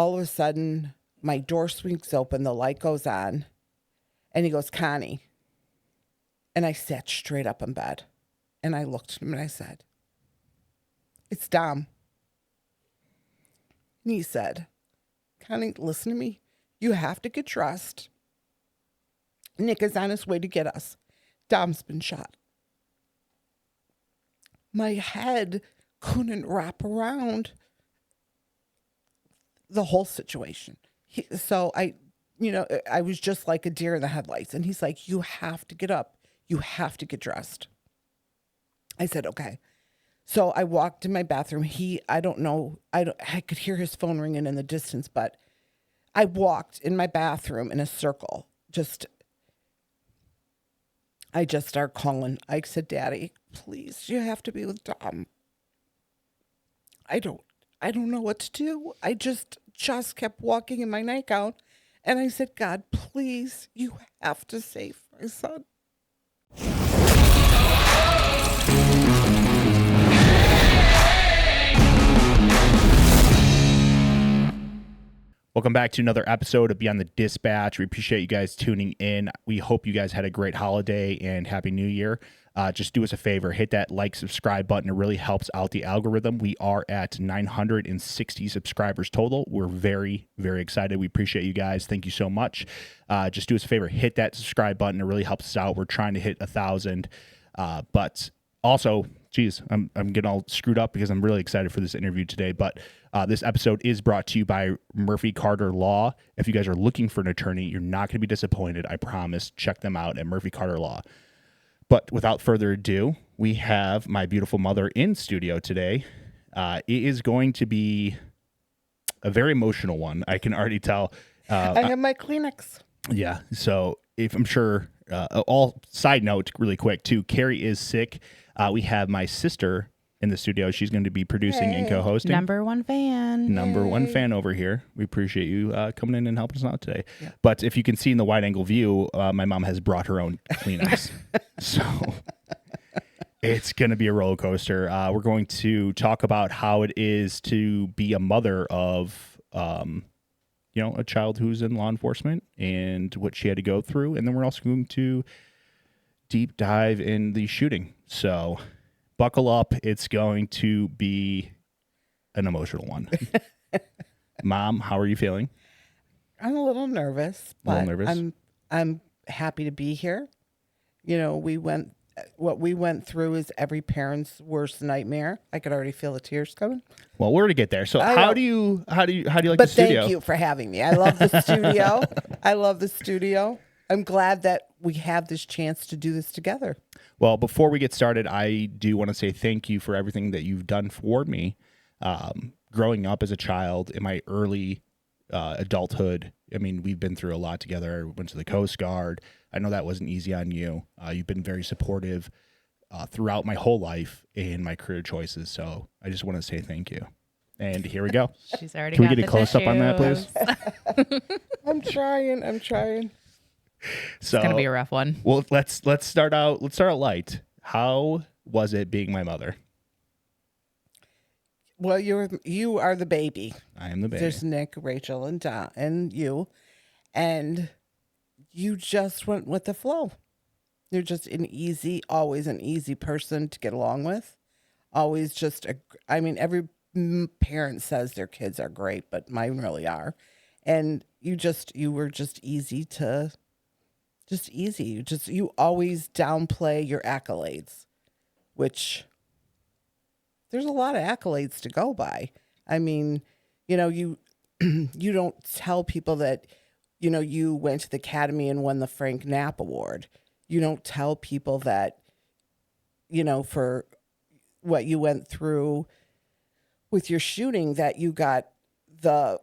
all of a sudden, my door swings open, the light goes on, and he goes, Connie. And I sat straight up in bed, and I looked at him and I said, it's Dom. And he said, Connie, listen to me. You have to get dressed. Nick is on his way to get us. Dom's been shot. My head couldn't wrap around the whole situation. So I was just like a deer in the headlights. And he's like, you have to get up. You have to get dressed. I said, okay. So I walked in my bathroom. I could hear his phone ringing in the distance, but I walked in my bathroom in a circle. I just started calling. I said, Daddy, please, you have to be with Dom. I don't know what to do. I just kept walking in my nightgown. And I said, God, please, you have to save my son. Welcome back to another episode of Beyond the Dispatch. We appreciate you guys tuning in. We hope you guys had a great holiday and Happy New Year. Just do us a favor, hit that like, subscribe button. It really helps out the algorithm. We are at 960 subscribers total. We're very, very excited. We appreciate you guys. Thank you so much. Just do us a favor, hit that subscribe button. It really helps us out. We're trying to hit 1,000. But also, geez, I'm getting all screwed up because I'm really excited for this interview today. But this episode is brought to you by Murphy Carter Law. If you guys are looking for an attorney, you're not going to be disappointed. I promise. Check them out at Murphy Carter Law. But without further ado, we have my beautiful mother in studio today. It is going to be a very emotional one. I can already tell. I have my Kleenex. Yeah. So if I'm sure, all side note really quick too, Carrie is sick. We have my sister in the studio. She's going to be producing and co-hosting. Number one fan Over here. We appreciate you coming in and helping us out today. Yeah. But if you can see in the wide angle view, my mom has brought her own Kleenex. So it's going to be a roller coaster. We're going to talk about how it is to be a mother of, a child who's in law enforcement and what she had to go through. And then we're also going to deep dive in the shooting. So buckle up. It's going to be an emotional one. Mom, how are you feeling? I'm a little nervous, but I'm happy to be here. You know, what we went through is every parent's worst nightmare. I could already feel the tears coming. Well, we're to get there. So how do you like the studio? Thank you for having me. I love the studio. I'm glad that we have this chance to do this together. Well, before we get started, I do want to say thank you for everything that you've done for me. Growing up as a child in my early adulthood, I mean, we've been through a lot together. We went to the Coast Guard. I know that wasn't easy on you. You've been very supportive throughout my whole life in my career choices. So I just want to say thank you. And here we go. She's already Can we get a close-up on that, please? I'm trying. So, it's gonna be a rough one. Well, let's start out light. How was it being my mother? Well, you are the baby. I am the baby. There's Nick, Rachel, and Don, and you, and you just went with the flow. You're just always an easy person to get along with. Always every parent says their kids are great, but mine really are, and you were just easy. You always downplay your accolades, which there's a lot of accolades to go by. I mean, you don't tell people that, you went to the academy and won the Frank Knapp Award. You don't tell people that, for what you went through with your shooting, that you got the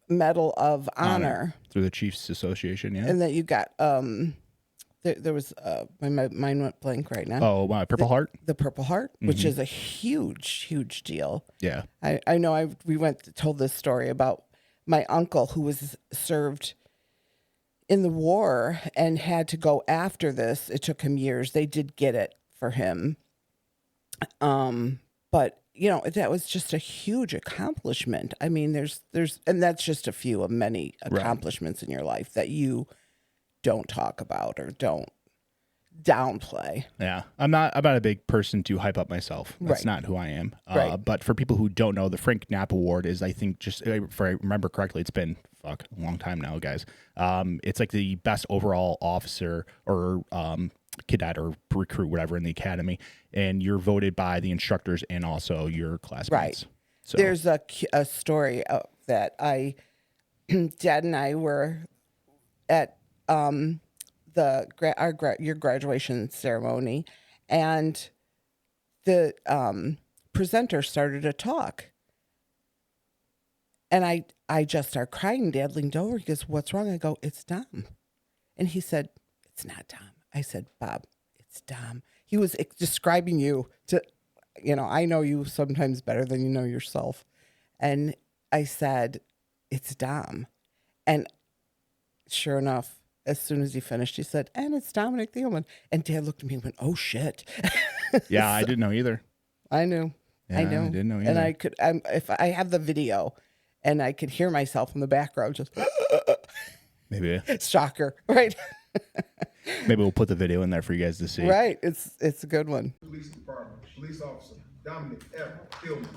Medal of Honor through the Chiefs Association, yeah, and that you got there was my mind went blank right now. Oh, my Purple Heart, the Purple Heart, which is a huge deal. Yeah, I know. We told this story about my uncle who was served in the war and had to go after this. It took him years. They did get it for him, but that was just a huge accomplishment. I mean, and that's just a few of many accomplishments in your life that you don't talk about or don't downplay. Yeah, I'm not a big person to hype up myself. That's Right. not who I am. Right. But for people who don't know, the Frank Knapp Award is, I think, just if I remember correctly, it's been a long time now, guys. It's like the best overall officer or cadet or recruit, whatever, in the academy, and you're voted by the instructors and also your classmates. Right. So There's a story that Dad and I were at your graduation ceremony, and the presenter started to talk, and I just started crying. Dad leaned over. He goes, "What's wrong?" I go, "It's Dom," and he said, "It's not Dom." I said, "Bob, it's Dom." He was describing you to, I know you sometimes better than you know yourself, and I said, "It's Dom," and sure enough, as soon as he finished, he said, "And it's Dominic Thielman." And Dad looked at me and went, "Oh shit." yeah, I didn't know either. I knew. Yeah, I knew. I didn't know And either. I could, if I have the video, and I could hear myself in the background, just Maybe shocker, right? we'll put the video in there for you guys to see. Right. It's a good one. Police Department, Police Officer Dominic F. Thielman.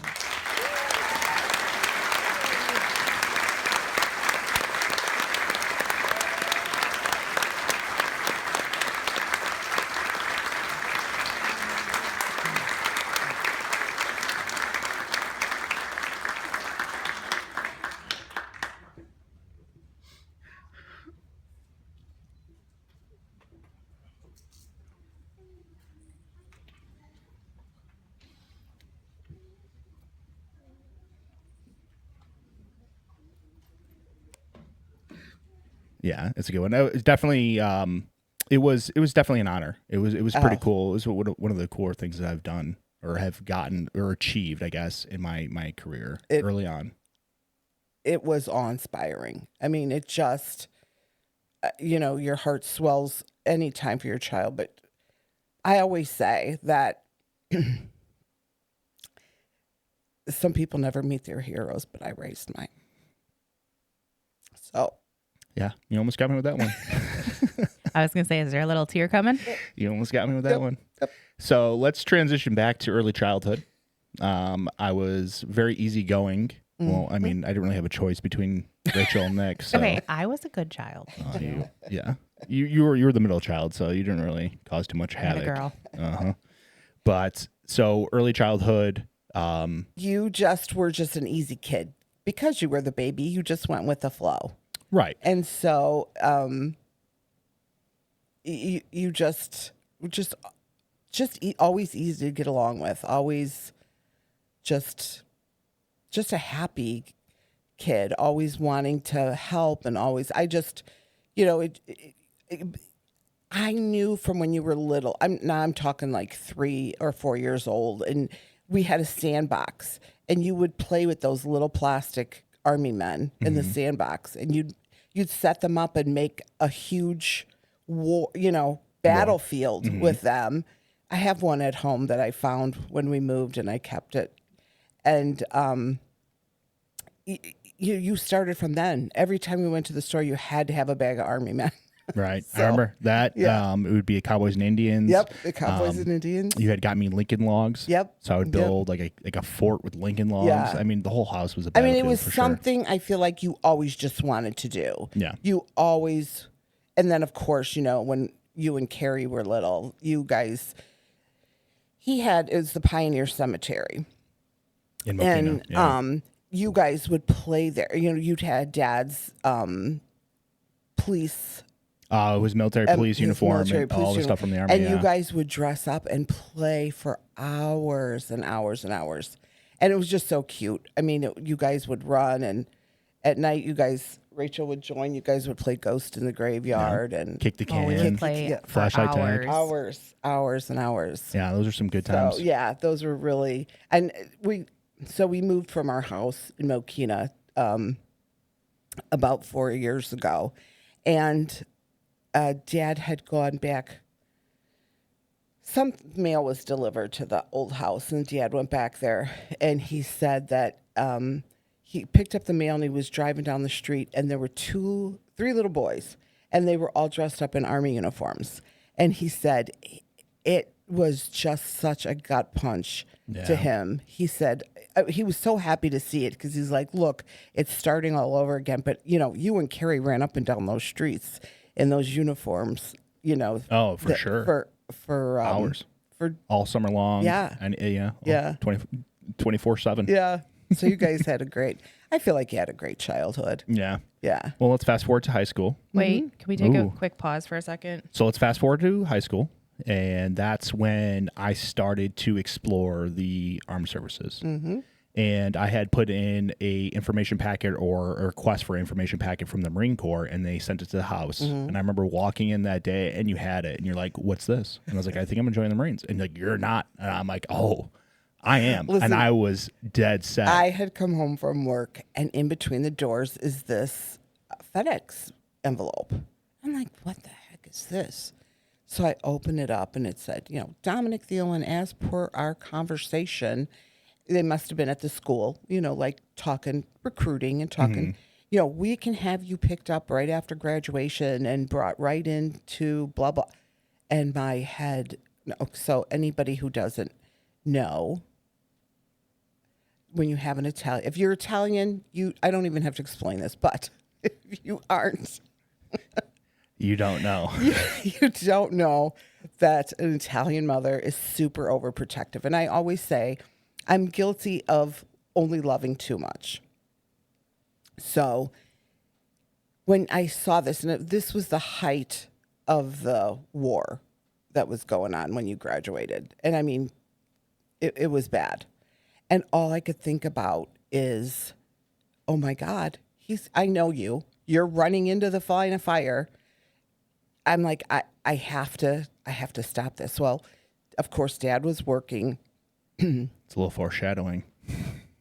Yeah, it's a good one. It's definitely it was definitely an honor. It was pretty cool. It was one of the cooler things that I've done or have gotten or achieved, I guess, in my career early on. It was awe-inspiring. I mean, it just, your heart swells anytime for your child. But I always say that some people never meet their heroes, but I raised mine. So. Yeah, you almost got me with that one. I was going to say, is there a little tear coming? You almost got me with that one. Yep. So let's transition back to early childhood. I was very easygoing. Well, I mean, I didn't really have a choice between Rachel and Nick. So. Okay, I was a good child. You were the middle child, so you didn't really cause too much havoc. I'm a girl. Uh-huh. But so early childhood. You were just an easy kid because you were the baby. You just went with the flow. Right. And so you just always easy to get along with, always just a happy kid, always wanting to help, and always I knew from when you were little. I'm talking like 3 or 4 years old, and we had a sandbox, and you would play with those little plastic army men in the sandbox, and you'd set them up and make a huge war, battlefield with them. I have one at home that I found when we moved, and I kept it. And you started from then. Every time we went to the store, you had to have a bag of army men. Right. I remember that. Yeah. It would be Cowboys and Indians. Yep, the Cowboys and Indians. You had got me Lincoln logs. Yep. So I would build like a fort with Lincoln logs. Yeah. I mean, the whole house was a I mean, battlefield it was for sure. something I feel like you always just wanted to do. Yeah. You always, and then of course, when you and Carrie were little, you guys, it was the Pioneer Cemetery. In Mokina, And you guys would play there. You'd had Dad's police. it was military police his uniform military and police all the uniform. stuff from the army. And yeah. you guys would dress up and play for hours and hours and hours. And it was just so cute. I mean, you guys would run, and at night, Rachel would join. You guys would play Ghost in the Graveyard and Kick the can. We would play for Flashlight tag. hours. hours and hours. Yeah, those are some good times. So yeah, those were really, and we moved from our house in Mokina about 4 years ago, and Dad had gone back some mail was delivered to the old house, and Dad went back there, and he said that he picked up the mail and he was driving down the street, and there were three little boys, and they were all dressed up in Army uniforms. And he said it was just such a gut punch to him. He said he was so happy to see it because he's like, look, it's starting all over again. But, you and Carrie ran up and down those streets in those uniforms, Oh, for sure. For Hours. For All summer long. Yeah. And Yeah. 24/7. Yeah. So you guys I feel like you had a great childhood. Yeah. Yeah. Well, let's fast forward to high school. Wait, can we take Ooh. a quick pause for a second? So let's fast forward to high school. And that's when I started to explore the armed services. Mm-hmm. And I had put in a information packet or a request for information packet from the Marine Corps, and they sent it to the house. Mm-hmm. And I remember walking in that day, and you had it, and you're like, "What's this?" And I was like, "I think I'm enjoying the Marines." And like, "You're not." And I'm like, "Oh, I am." Listen, and I was dead set. I had come home from work, and in between the doors is this FedEx envelope. I'm like, what the heck is this? So I opened it up, and it said, Dominic Thielen, as per our conversation, they must have been at the school, like talking recruiting and talking, we can have you picked up right after graduation and brought right into blah, blah. And my head, so anybody who doesn't know, when you have an Italian, if you're Italian, I don't even have to explain this, but if you aren't, You don't know. you don't know that an Italian mother is super overprotective. And I always say, I'm guilty of only loving too much. So when I saw this, and this was the height of the war that was going on when you graduated. And I mean, it was bad. And all I could think about is, oh my God, I know you. You're running into the line of fire. I'm like, I have to stop this. Well, of course, Dad was working. It's a little foreshadowing.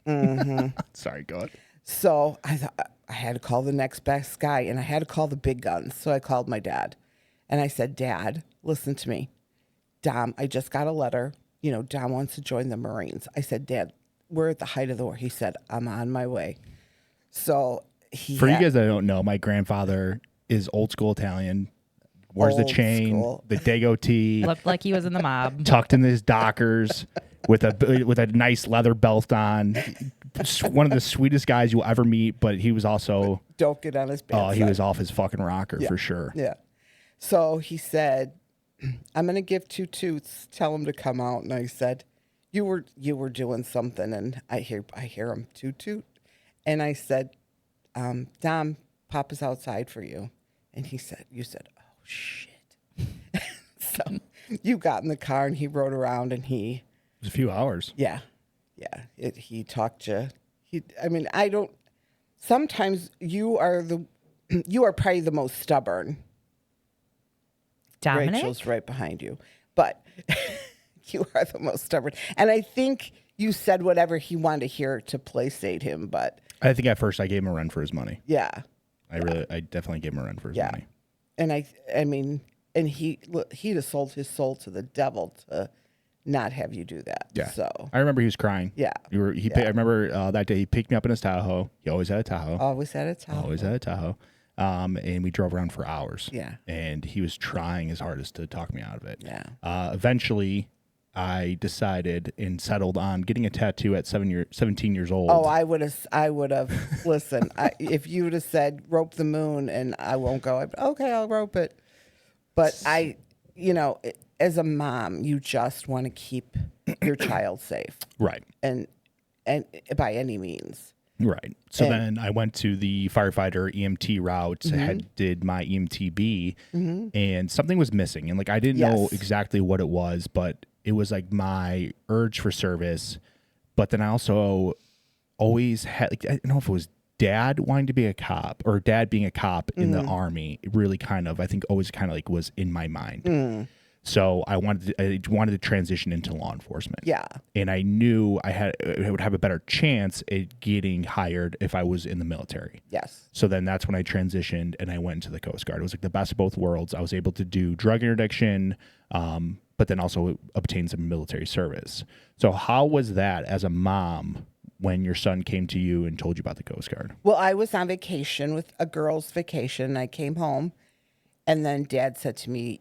Mm-hmm. Sorry, go ahead. So I thought I had to call the next best guy, and I had to call the big guns. So I called my dad, and I said, Dad, listen to me. Dom, I just got a letter. Dom wants to join the Marines. I said, Dad, we're at the height of the war. He said, I'm on my way. So For you guys that don't know, my grandfather is old school Italian. Wears the Old chain, school. the Dago tee, Looked like he was in the mob. tucked in his Dockers, with a nice leather belt on. One of the sweetest guys you'll ever meet, but he was also don't get on his bad he side. was off his fucking rocker for sure. Yeah. So he said, I'm going to give 2 toots. Tell him to come out. And I said, you were doing something. And I hear him toot. And I said, Dom, Papa's outside for you. And you said, oh, shit. So you got in the car and he rode around and It was a few hours. yeah. He talked to, sometimes you are probably the most stubborn. Dominic? Rachel's right behind you, but you are the most stubborn. And I think you said whatever he wanted to hear to placate him, but I think at first I gave him a run for his money. yeah. I definitely gave him a run for his Yeah. money. And I mean, and he'd have sold his soul to the devil to not have you do that. Yeah. So I remember he was crying. yeah, I remember that day he picked me up in his Tahoe. He always had a Tahoe. always had a time. Always had a Tahoe. And we drove around for hours. Yeah. And he was trying his hardest to talk me out of it. Yeah. Eventually, I decided and settled on getting a tattoo at 17 years old. Oh, I would have. Listen, if you would have said rope the moon, and I won't go. Okay, I'll rope it. But as a mom, you just want to keep your child safe, Right. and by any means. Right. So And- then I went to the firefighter EMT route, did my EMTB, and something was missing. And I didn't know Yes. exactly what it was, but it was my urge for service. But then I also always had, I don't know if it was dad wanting to be a cop or dad being a cop in the Army. It really I think always was in my mind. So I wanted to transition into law enforcement. Yeah. And I knew I would have a better chance at getting hired if I was in the military. Yes. So then that's when I transitioned and I went into the Coast Guard. It was the best of both worlds. I was able to do drug interdiction, but then also obtained some military service. So how was that as a mom when your son came to you and told you about the Coast Guard? Well, I was on vacation with a girl's vacation. I came home, and then Dad said to me,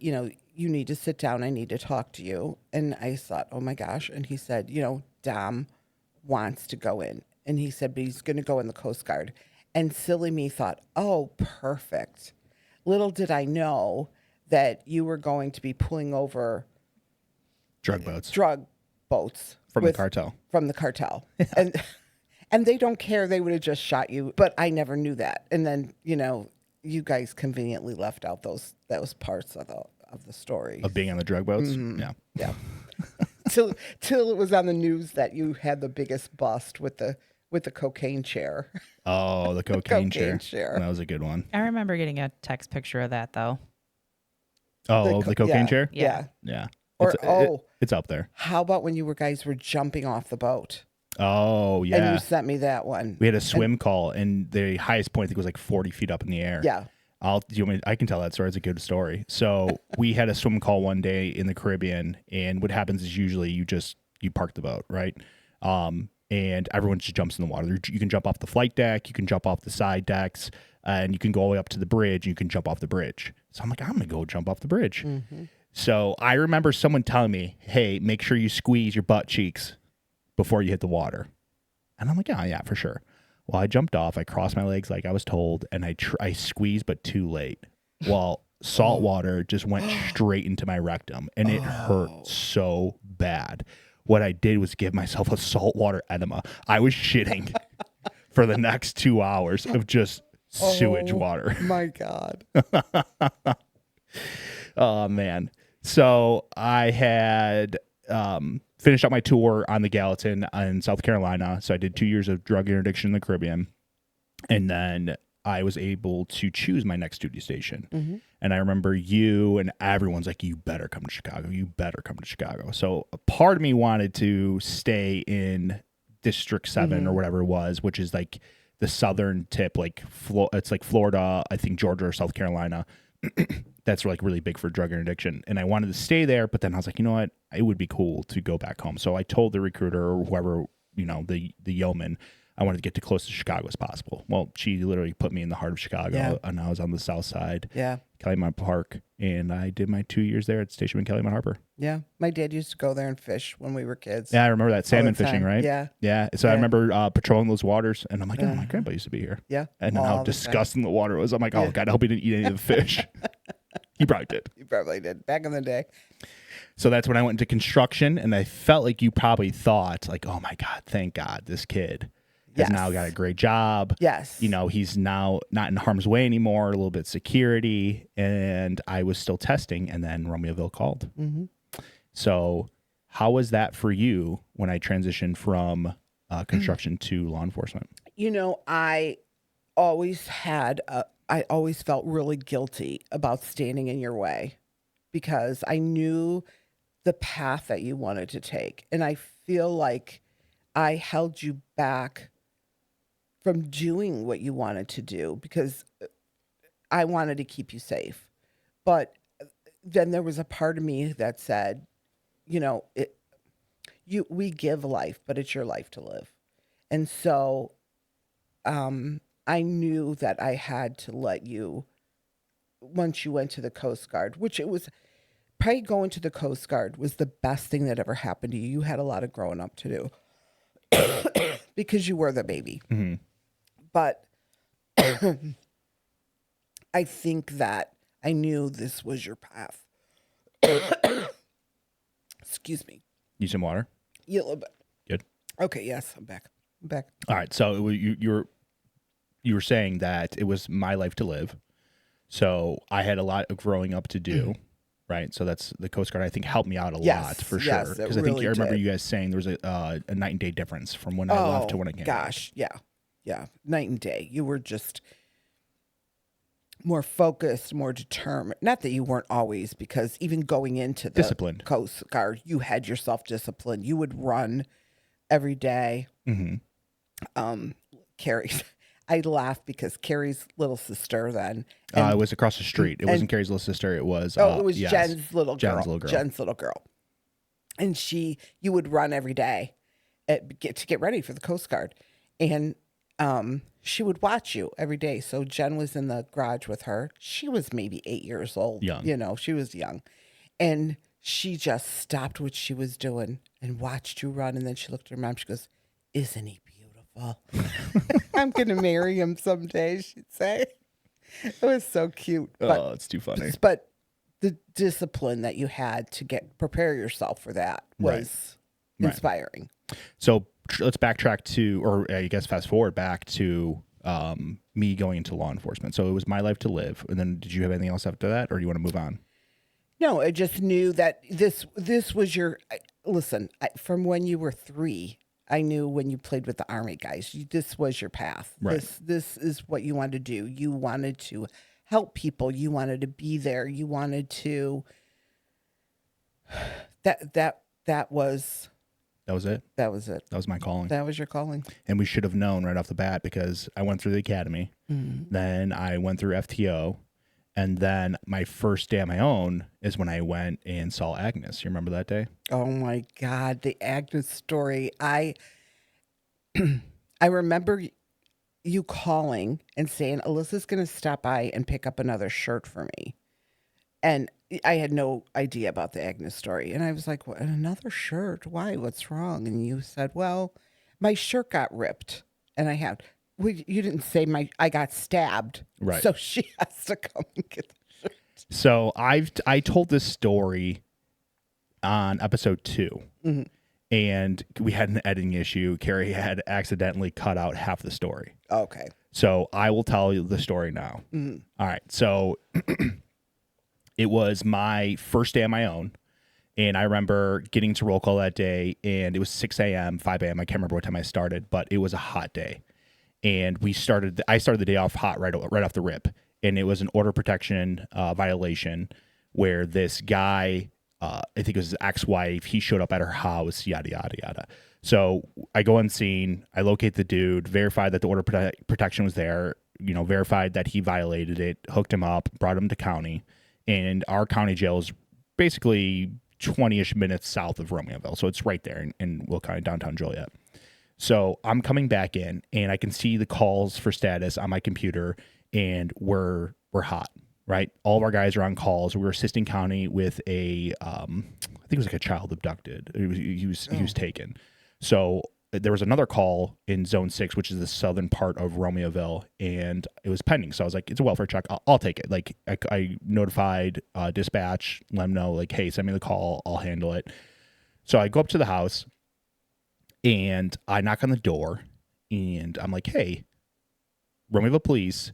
you need to sit down. I need to talk to you. And I thought, oh my gosh. And he said, Dom wants to go in. And he said, but he's going to go in the Coast Guard. And silly me thought, oh, perfect. Little did I know that you were going to be pulling over Drug boats drug boats from the cartel. From the cartel. And they don't care. They would have just shot you. But I never knew that. And then, you guys conveniently left out those parts of the story. Of being on the drug boats? Mm-hmm. Yeah. Yeah. till it was on the news that you had the biggest bust with the cocaine chair. Oh, the cocaine chair. chair. That was a good one. I remember getting a text picture of that though. Oh, the cocaine chair? Yeah. Yeah. Or It's up there. how about when you guys were jumping off the boat? Oh, yeah. And you sent me that one. We had a swim call, and the highest point I think was like 40 feet up in the air. Yeah. I can tell that story. It's a good story. So we had a swim call one day in the Caribbean, and what happens is usually you park the boat, right? And everyone just jumps in the water. You can jump off the flight deck, you can jump off the side decks, and you can go all the way up to the bridge, and you can jump off the bridge. So I'm like, I'm gonna go jump off the bridge. Mm-hmm. So I remember someone telling me, "Hey, make sure you squeeze your butt cheeks before you hit the water." And I'm like, "Oh yeah, for sure." Well, I jumped off. I crossed my legs like I was told, and I squeezed, but too late. Well, salt water just went straight into my rectum, and it hurt so bad. What I did was give myself a saltwater enema. I was shitting for the next 2 hours of just sewage water. My God. Oh, man. So I had finished up my tour on the Gallatin in South Carolina. So I did 2 years of drug interdiction in the Caribbean. And then I was able to choose my next duty station. Mm-hmm. And I remember you and everyone's like, you better come to Chicago. You better come to Chicago. So a part of me wanted to stay in District 7 or whatever it was, which is like the southern tip, like it's like Florida, I think Georgia or South Carolina. That's like really big for drug interdiction. And I wanted to stay there, but then I was like, you know what? It would be cool to go back home. So I told the recruiter or whoever, the yeoman, I wanted to get to close to Chicago as possible. Well, she literally put me in the heart of Chicago, and I was on the south side, Calumet Park, and I did my 2 years there at Station in Calumet Harbor. Yeah. My dad used to go there and fish when we were kids. Yeah, I remember that salmon fishing, right? Yeah. Yeah. So I remember patrolling those waters, and I'm like, oh, my grandpa used to be here. Yeah. And then how disgusting the water was. I'm like, oh, God, I hope he didn't eat any of the fish. He probably did. You probably did back in the day. So that's when I went into construction, and I felt like you probably thought, like, oh, my God, thank God this kid has now got a great job. Yes. He's now not in harm's way anymore, a little bit security. And I was still testing, and then Romeoville called. Mm-hmm. So how was that for you when I transitioned from construction to law enforcement? I always felt really guilty about standing in your way because I knew the path that you wanted to take. And I feel like I held you back from doing what you wanted to do because I wanted to keep you safe. But then there was a part of me that said, we give life, but it's your life to live. And so I knew that I had to let you, once you went to the Coast Guard, which it was probably going to the Coast Guard was the best thing that ever happened to you. You had a lot of growing up to do because you were the baby. Mm-hmm. But I think that I knew this was your path. Excuse me. Need some water? Yeah, a little bit. Good. Okay, yes, I'm back. All right, so you were saying that it was my life to live. So I had a lot of growing up to do, right? So that's the Coast Guard, I think, helped me out a lot for sure. Yes, because I think I remember you guys saying there was a night and day difference from when I left to when I came back. Yeah, night and day. You were just more focused, more determined. Not that you weren't always, because even going into the disciplined Coast Guard, you had your self-discipline. You would run every day. Mm-hmm. Carry. I laughed because Carrie's little sister then. It was across the street. It wasn't Carrie's little sister. It was It was yes, Jen's little girl. Jen's little girl. Jen's little girl. And you would run every day to get ready for the Coast Guard. And she would watch you every day. So Jen was in the garage with her. She was maybe 8 years old. Young. You know, she was young. And she just stopped what she was doing and watched you run. And then she looked at her mom. She goes, "Isn't he beautiful? I'm going to marry him someday," she'd say. It was so cute. Oh, it's too funny. But the discipline that you had to prepare yourself for that was inspiring. So let's backtrack to, or I guess fast forward back to me going into law enforcement. So it was My Life to Live. And then did you have anything else after that, or do you want to move on? No, I just knew that this was your, listen, from when you were 3, I knew when you played with the Army guys, this was your path. Right. This is what you wanted to do. You wanted to help people. You wanted to be there. You wanted to, that was it. That was it. That was my calling. That was your calling. And we should have known right off the bat, because I went through the academy, then I went through FTO, and then my first day on my own is when I went and saw Agnes. You remember that day? Oh my God, the Agnes story. I remember you calling and saying, "Alyssa's going to stop by and pick up another shirt for me." And I had no idea about the Agnes story. And I was like, "What, another shirt? Why? What's wrong?" And you said, "Well, my shirt got ripped." And I had, well, you didn't say I got stabbed. Right. So she has to come and get the shirt. So I told this story on episode 2, and we had an editing issue. Carrie had accidentally cut out half the story. Okay. So I will tell you the story now. All right. So it was my first day on my own, and I remember getting to roll call that day, and it was 6 a.m., 5 a.m. I can't remember what time I started, but it was a hot day. And I started the day off hot right off the rip. And it was an order protection violation where this guy, I think it was his ex-wife, he showed up at her house, yada, yada, yada. So I go on scene, I locate the dude, verified that the order protection was there, verified that he violated it, hooked him up, brought him to county. And our county jail is basically 20-ish minutes south of Romeoville. So it's right there in Will County, downtown Joliet. So I'm coming back in, and I can see the calls for status on my computer, and we're hot, right? All of our guys are on calls. We were assisting county with I think it was like a child abducted. He was taken. So there was another call in Zone 6, which is the southern part of Romeoville, and it was pending. So I was like, it's a welfare check. I'll take it. Like I notified dispatch, let them know, like, hey, send me the call. I'll handle it. So I go up to the house, and I knock on the door, and I'm like, "Hey, Romeoville Police,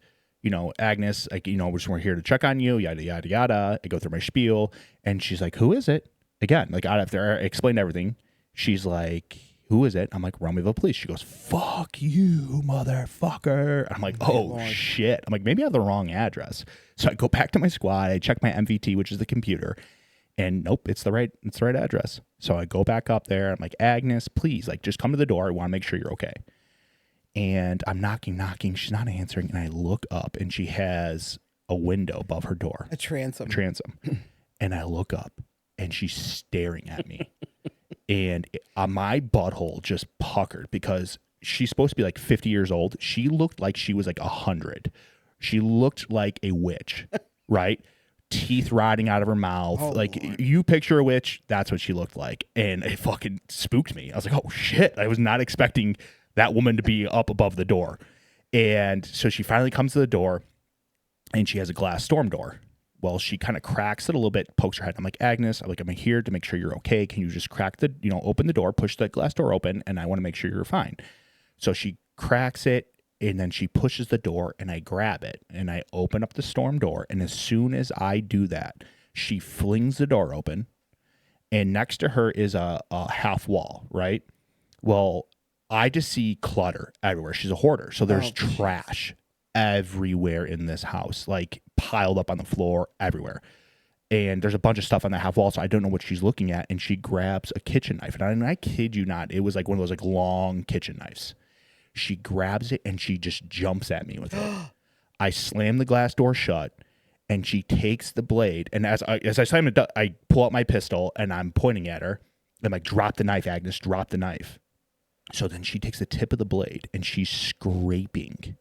Agnes, we're here to check on you, yada, yada, yada." I go through my spiel, and she's like, "Who is it?" Again, like after I explained everything, she's like, "Who is it?" I'm like, "Romeoville Police." She goes, "Fuck you, motherfucker." I'm like, "Oh, shit." I'm like, maybe I have the wrong address. So I go back to my squad, I check my MVT, which is the computer, and nope, it's the right address. So I go back up there. I'm like, "Agnes, please, like, just come to the door. I want to make sure you're okay." And I'm knocking. She's not answering. And I look up, and she has a window above her door. A transom. And I look up, and she's staring at me. And my butthole just puckered, because she's supposed to be like 50 years old. She looked like she was like 100. She looked like a witch, right? Teeth rotting out of her mouth. Oh, like, Lord. You picture a witch, that's what she looked like. And it fucking spooked me. I was like, oh shit. I was not expecting that woman to be up above the door. And so she finally comes to the door, and she has a glass storm door. Well, she kind of cracks it a little bit, pokes her head. I'm like, "Agnes, I'm here to make sure you're okay. Can you just crack open the door, push the glass door open, and I want to make sure you're fine." So she cracks it, and then she pushes the door, and I grab it, and I open up the storm door. And as soon as I do that, she flings the door open, and next to her is a half wall, right? Well, I just see clutter everywhere. She's a hoarder. So there's trash everywhere in this house, like piled up on the floor everywhere. And there's a bunch of stuff on the half wall, so I don't know what she's looking at. And she grabs a kitchen knife. And I kid you not, it was like one of those like long kitchen knives. She grabs it and she just jumps at me with it. I slam the glass door shut, and she takes the blade. And as I slam it, I pull out my pistol and I'm pointing at her. I'm like, drop the knife, Agnes, drop the knife. So then she takes the tip of the blade and she's scraping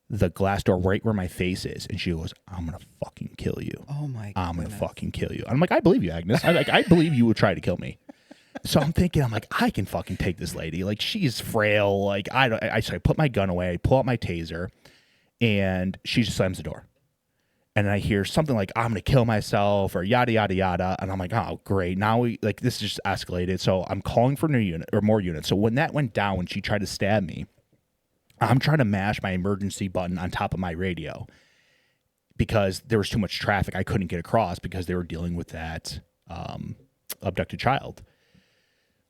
the glass door right where my face is. And she goes, I'm going to fucking kill you. Oh my I'm going to fucking kill you. And I'm like, I believe you, Agnes. I believe you would try to kill me. So I'm thinking, I'm like, I can fucking take this lady. Like, she's frail. Like, so I put my gun away. I pull out my taser. And she just slams the door. And I hear something like, I'm going to kill myself or yada, yada, yada. And I'm like, oh, great. Now this just escalated. So I'm calling for a new unit or more units. So when that went down, when she tried to stab me, I'm trying to mash my emergency button on top of my radio because there was too much traffic. I couldn't get across because they were dealing with that abducted child.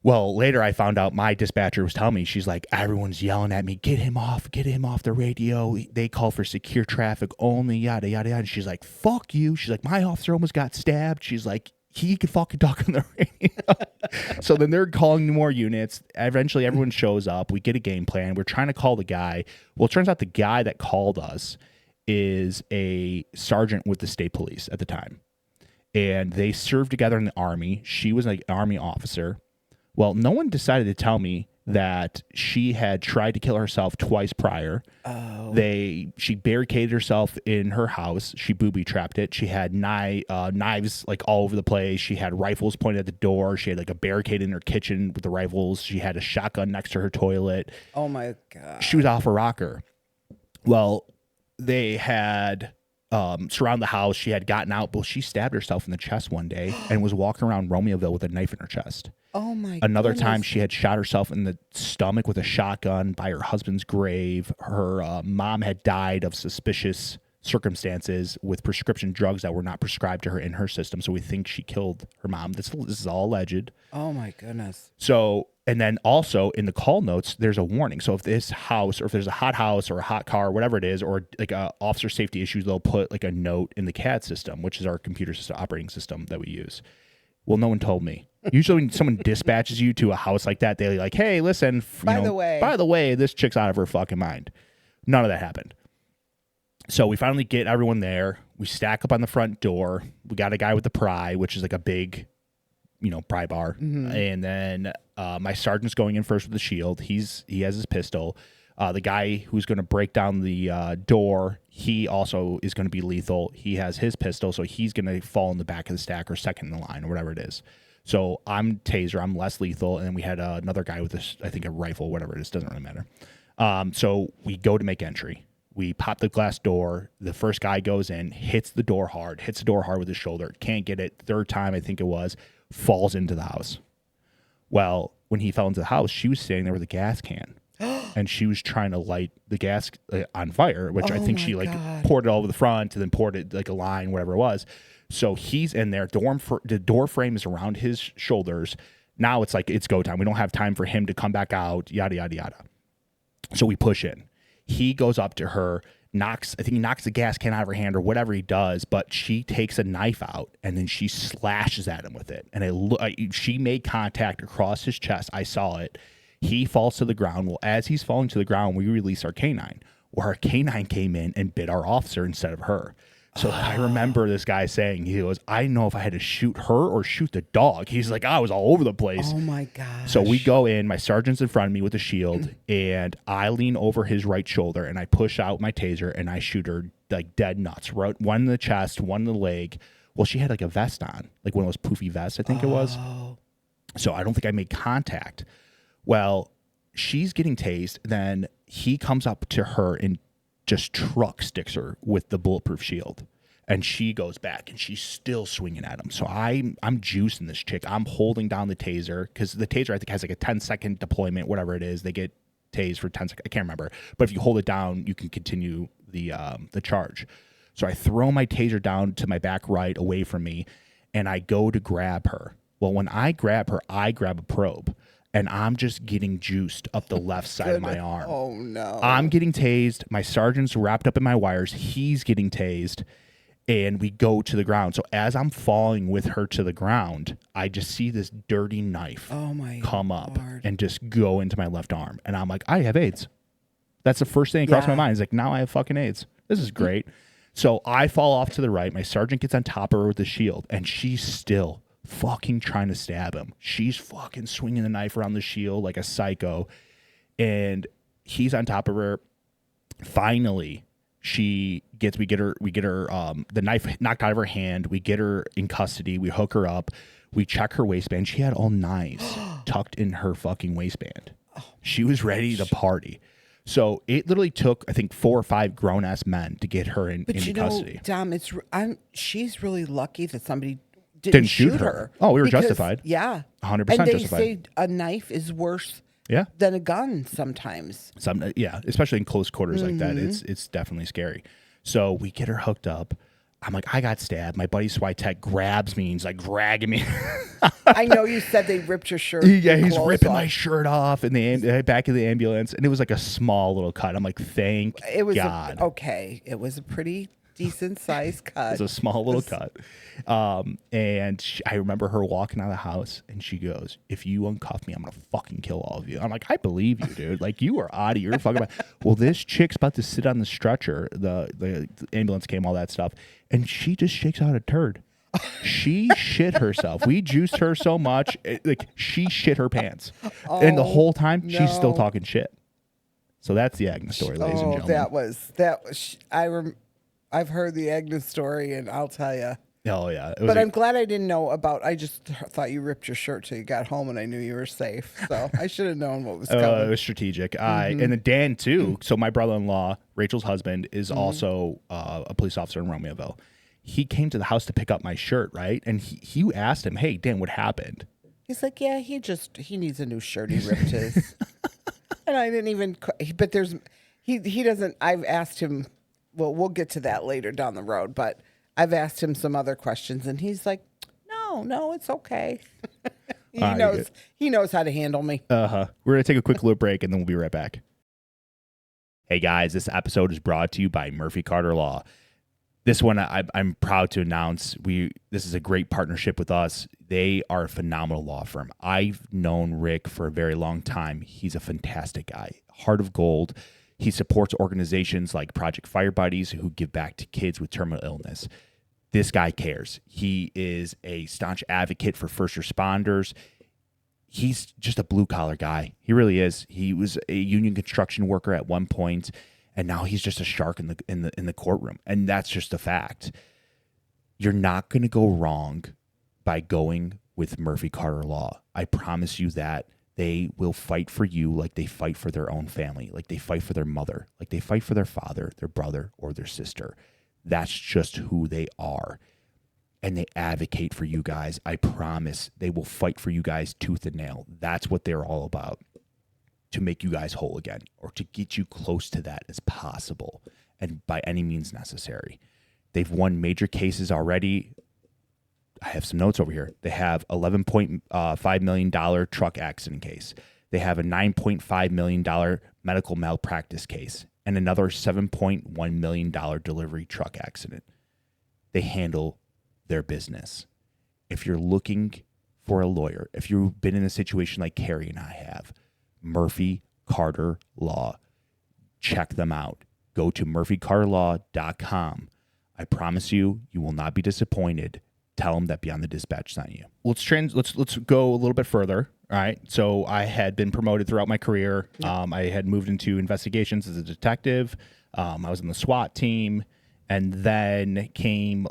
Well, later I found out my dispatcher was telling me, she's like, everyone's yelling at me, get him off the radio. They call for secure traffic only, yada, yada, yada. And she's like, fuck you. She's like, my officer almost got stabbed. She's like, he could fucking talk on the radio. So then they're calling more units. Eventually everyone shows up. We get a game plan. We're trying to call the guy. Well, it turns out the guy that called us is a sergeant with the state police at the time. And they served together in the Army. She was like an Army officer. Well, no one decided to tell me that she had tried to kill herself twice prior. Oh. She barricaded herself in her house. She booby-trapped it. She had knives like all over the place. She had rifles pointed at the door. She had like a barricade in her kitchen with the rifles. She had a shotgun next to her toilet. Oh my God. She was off a rocker. Well, they had surrounded the house. She had gotten out, but she stabbed herself in the chest one day and was walking around Romeoville with a knife in her chest. Oh my Another goodness. time she had shot herself in the stomach with a shotgun by her husband's grave. Her mom had died of suspicious circumstances with prescription drugs that were not prescribed to her in her system. So we think she killed her mom. This is all alleged. Oh my goodness. So, and then also in the call notes, there's a warning. So if this house, or if there's a hot house or a hot car, or whatever it is, or like officer safety issues, they'll put like a note in the CAD system, which is our computer system operating system that we use. Well, no one told me. Usually when someone dispatches you to a house like that, they're like, hey, listen, By the way, this chick's out of her fucking mind. None of that happened. So we finally get everyone there. We stack up on the front door. We got a guy with the pry, which is like a big, pry bar. Mm-hmm. And then my sergeant's going in first with the shield. He has his pistol. The guy who's going to break down the door, he also is going to be lethal. He has his pistol, so he's going to fall in the back of the stack or second in the line or whatever it is. So I'm taser. I'm less lethal. And then we had another guy with this, I think, a rifle, whatever it is. Doesn't really matter. So we go to make entry. We pop the glass door. The first guy goes in, hits the door hard with his shoulder. Can't get it. Third time, I think it was, falls into the house. Well, when he fell into the house, she was standing there with a gas can. And she was trying to light the gas on fire, which I think she poured it all over the front and then poured it like a line, whatever it was. So he's in there. The door frame is around his shoulders. Now it's like, it's go time. We don't have time for him to come back out, yada, yada, yada. So we push in. He goes up to her, knocks the gas can out of her hand or whatever he does, but she takes a knife out and then she slashes at him with it. And she made contact across his chest. I saw it. He falls to the ground. Well, as he's falling to the ground, we release our canine. Well, our canine came in and bit our officer instead of her. So I remember this guy saying, he goes, I didn't know if I had to shoot her or shoot the dog. He's like, I was all over the place. Oh my gosh. So we go in, my sergeant's in front of me with a shield, and I lean over his right shoulder and I push out my taser and I shoot her like dead nuts. One in the chest, one in the leg. Well, she had like a vest on, like one of those poofy vests, I think it was. So I don't think I made contact. Well, she's getting tased. Then he comes up to her and just truck sticks her with the bulletproof shield. And she goes back and she's still swinging at him. So I'm juicing this chick. I'm holding down the taser because the taser, I think, has like a 10-second deployment, whatever it is. They get tased for 10 seconds. I can't remember. But if you hold it down, you can continue the charge. So I throw my taser down to my back right away from me and I go to grab her. Well, when I grab her, I grab a probe. And I'm just getting juiced up the left side of my arm. Oh, no. I'm getting tased. My sergeant's wrapped up in my wires. He's getting tased. And we go to the ground. So as I'm falling with her to the ground, I just see this dirty knife come up and just go into my left arm. And I'm like, I have AIDS. That's the first thing that crossed my Yeah. mind. Is like, now I have fucking AIDS. This is great. So I fall off to the right. My sergeant gets on top of her with the shield, and she's still fucking trying to stab him. She's fucking swinging the knife around the shield like a psycho, and he's on top of her. Finally, we get her the knife knocked out of her hand. We get her in custody. We hook her up. We check her waistband. She had all knives tucked in her fucking waistband. She was ready to party. So it literally took, I think, 4 or 5 grown ass men to get her But into you know, custody. Dom, she's really lucky that somebody didn't, Didn't shoot her. Oh, we were justified. Yeah, 100% and they justified. say a knife is worse Yeah. than a gun sometimes. Yeah, especially in close quarters like that, Mm-hmm. it's definitely scary. So we get her hooked up. I'm like, I got stabbed. My buddy SWAT tech grabs me and he's like dragging me. I know you said they ripped your shirt. Yeah, your he's clothes ripping off. my shirt off in the back of the ambulance, and it was like a small little cut. I'm like, thank It was God. okay. It was a pretty decent sized cut. It was a small little cut. And I remember her walking out of the house, and she goes, "If you uncuff me, I'm gonna fucking kill all of you." I'm like, I believe you, dude. Like, you are out of your fucking mind. Well, this chick's about to sit on the stretcher. The ambulance came, all that stuff, and she just shakes out a turd. She shit herself. We juiced her so much, like she shit her pants, and the whole time she's still no. talking shit. So that's the Agnes story, ladies and gentlemen. that was. I've heard the Agnes story, and I'll tell you. Oh yeah, it was But I'm glad I didn't know about. I just thought you ripped your shirt till you got home, and I knew you were safe. So I should have known what was it coming. was strategic. And then Dan too. So my brother-in-law, Rachel's husband, is also a police officer in Romeoville. He came to the house to pick up my shirt, right? And he asked him, "Hey, Dan, what happened?" He's like, yeah, he needs a new shirt. He ripped his, and I didn't even. But he doesn't. I've asked him. Well, we'll get to that later down the road, but I've asked him some other questions, and he's like, no, it's okay. He right, knows. good. He knows how to handle me. We're gonna take a quick little break, and then we'll be right back. Hey guys, this episode is brought to you by Murphy Carter Law. This one, I'm proud to announce, this is a great partnership with us. They are a phenomenal law firm. I've known Rick for a very long time. He's a fantastic guy. Heart of gold. He supports organizations like Project Fire Buddies who give back to kids with terminal illness. This guy cares. He is a staunch advocate for first responders. He's just a blue-collar guy. He really is. He was a union construction worker at one point, and now he's just a shark in the courtroom. And that's just a fact. You're not going to go wrong by going with Murphy Carter Law. I promise you that. They will fight for you like they fight for their own family, like they fight for their mother, like they fight for their father, their brother, or their sister. That's just who they are. And they advocate for you guys. I promise they will fight for you guys tooth and nail. That's what they're all about. To make you guys whole again, or to get you close to that as possible and by any means necessary. They've won major cases already. I have some notes over here. They have $11.5 million truck accident case. They have a $9.5 million medical malpractice case and another $7.1 million delivery truck accident. They handle their business. If you're looking for a lawyer, if you've been in a situation like Carrie and I have, Murphy Carter Law, check them out. Go to murphycarterlaw.com. I promise you, you will not be disappointed. Tell them that Beyond the Dispatch sent you. Let's go a little bit further. All right. So I had been promoted throughout my career. I had moved into investigations as a detective. I was on the SWAT team, and then came,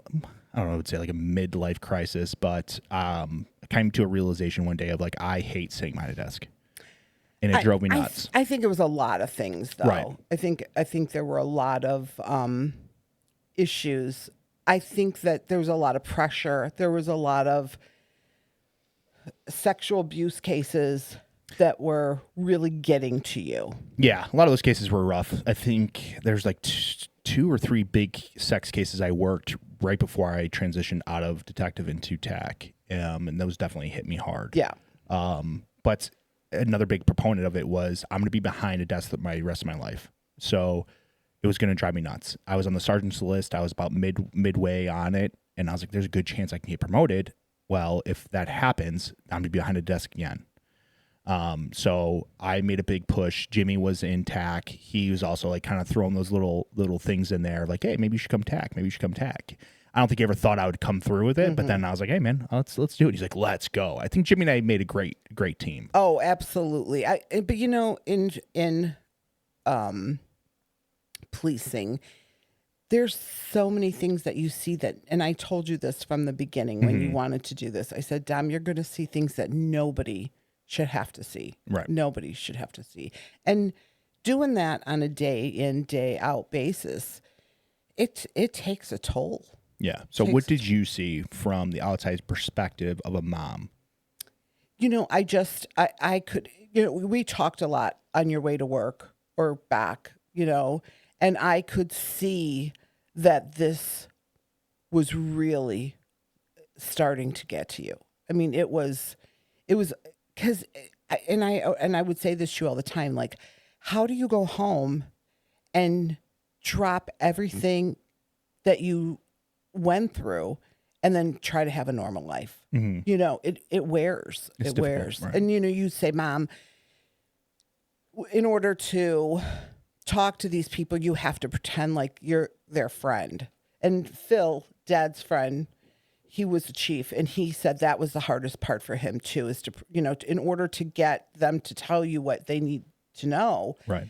I don't know, I would say like a midlife crisis, but I came to a realization one day of like, I hate sitting behind a desk. And it drove me nuts. I think it was a lot of things, though. Right. I think there were a lot of issues. I think that there was a lot of pressure. There was a lot of sexual abuse cases that were really getting to you. Yeah, a lot of those cases were rough. I think there's like 2 or 3 big sex cases I worked right before I transitioned out of detective into tech, and those definitely hit me hard. Yeah. But another big proponent of it was I'm going to be behind a desk the rest of my life. So it was going to drive me nuts. I was on the sergeant's list. I was about midway on it, and I was like, there's a good chance I can get promoted. Well, if that happens, I'm going to be behind a desk again. So I made a big push. Jimmy was in TAC. He was also like kind of throwing those little things in there, like, hey, maybe you should come TAC. Maybe you should come TAC. I don't think he ever thought I would come through with it, but then I was like, hey man, let's do it. He's like, let's go. I think Jimmy and I made a great team. Oh, absolutely. But you know, in policing, there's so many things that you see that, and I told you this from the beginning when you wanted to do this. I said, Dom, you're going to see things that nobody should have to see. Right. Nobody should have to see. And doing that on a day in, day out basis, it takes a toll. Yeah. So what did you see from the outside perspective of a mom? You know, I could, you know, we talked a lot on your way to work or back, you know, and I could see that this was really starting to get to you. I mean, it was because, and I would say this to you all the time, like, how do you go home and drop everything that you went through and then try to have a normal life? You know, it wears. It's it difficult, wears. right. And, you know, you say, Mom, in order to talk to these people, you have to pretend like you're their friend. And Phil, Dad's friend, he was the chief, and he said that was the hardest part for him too, is to, you know, in order to get them to tell you what they need to know. Right.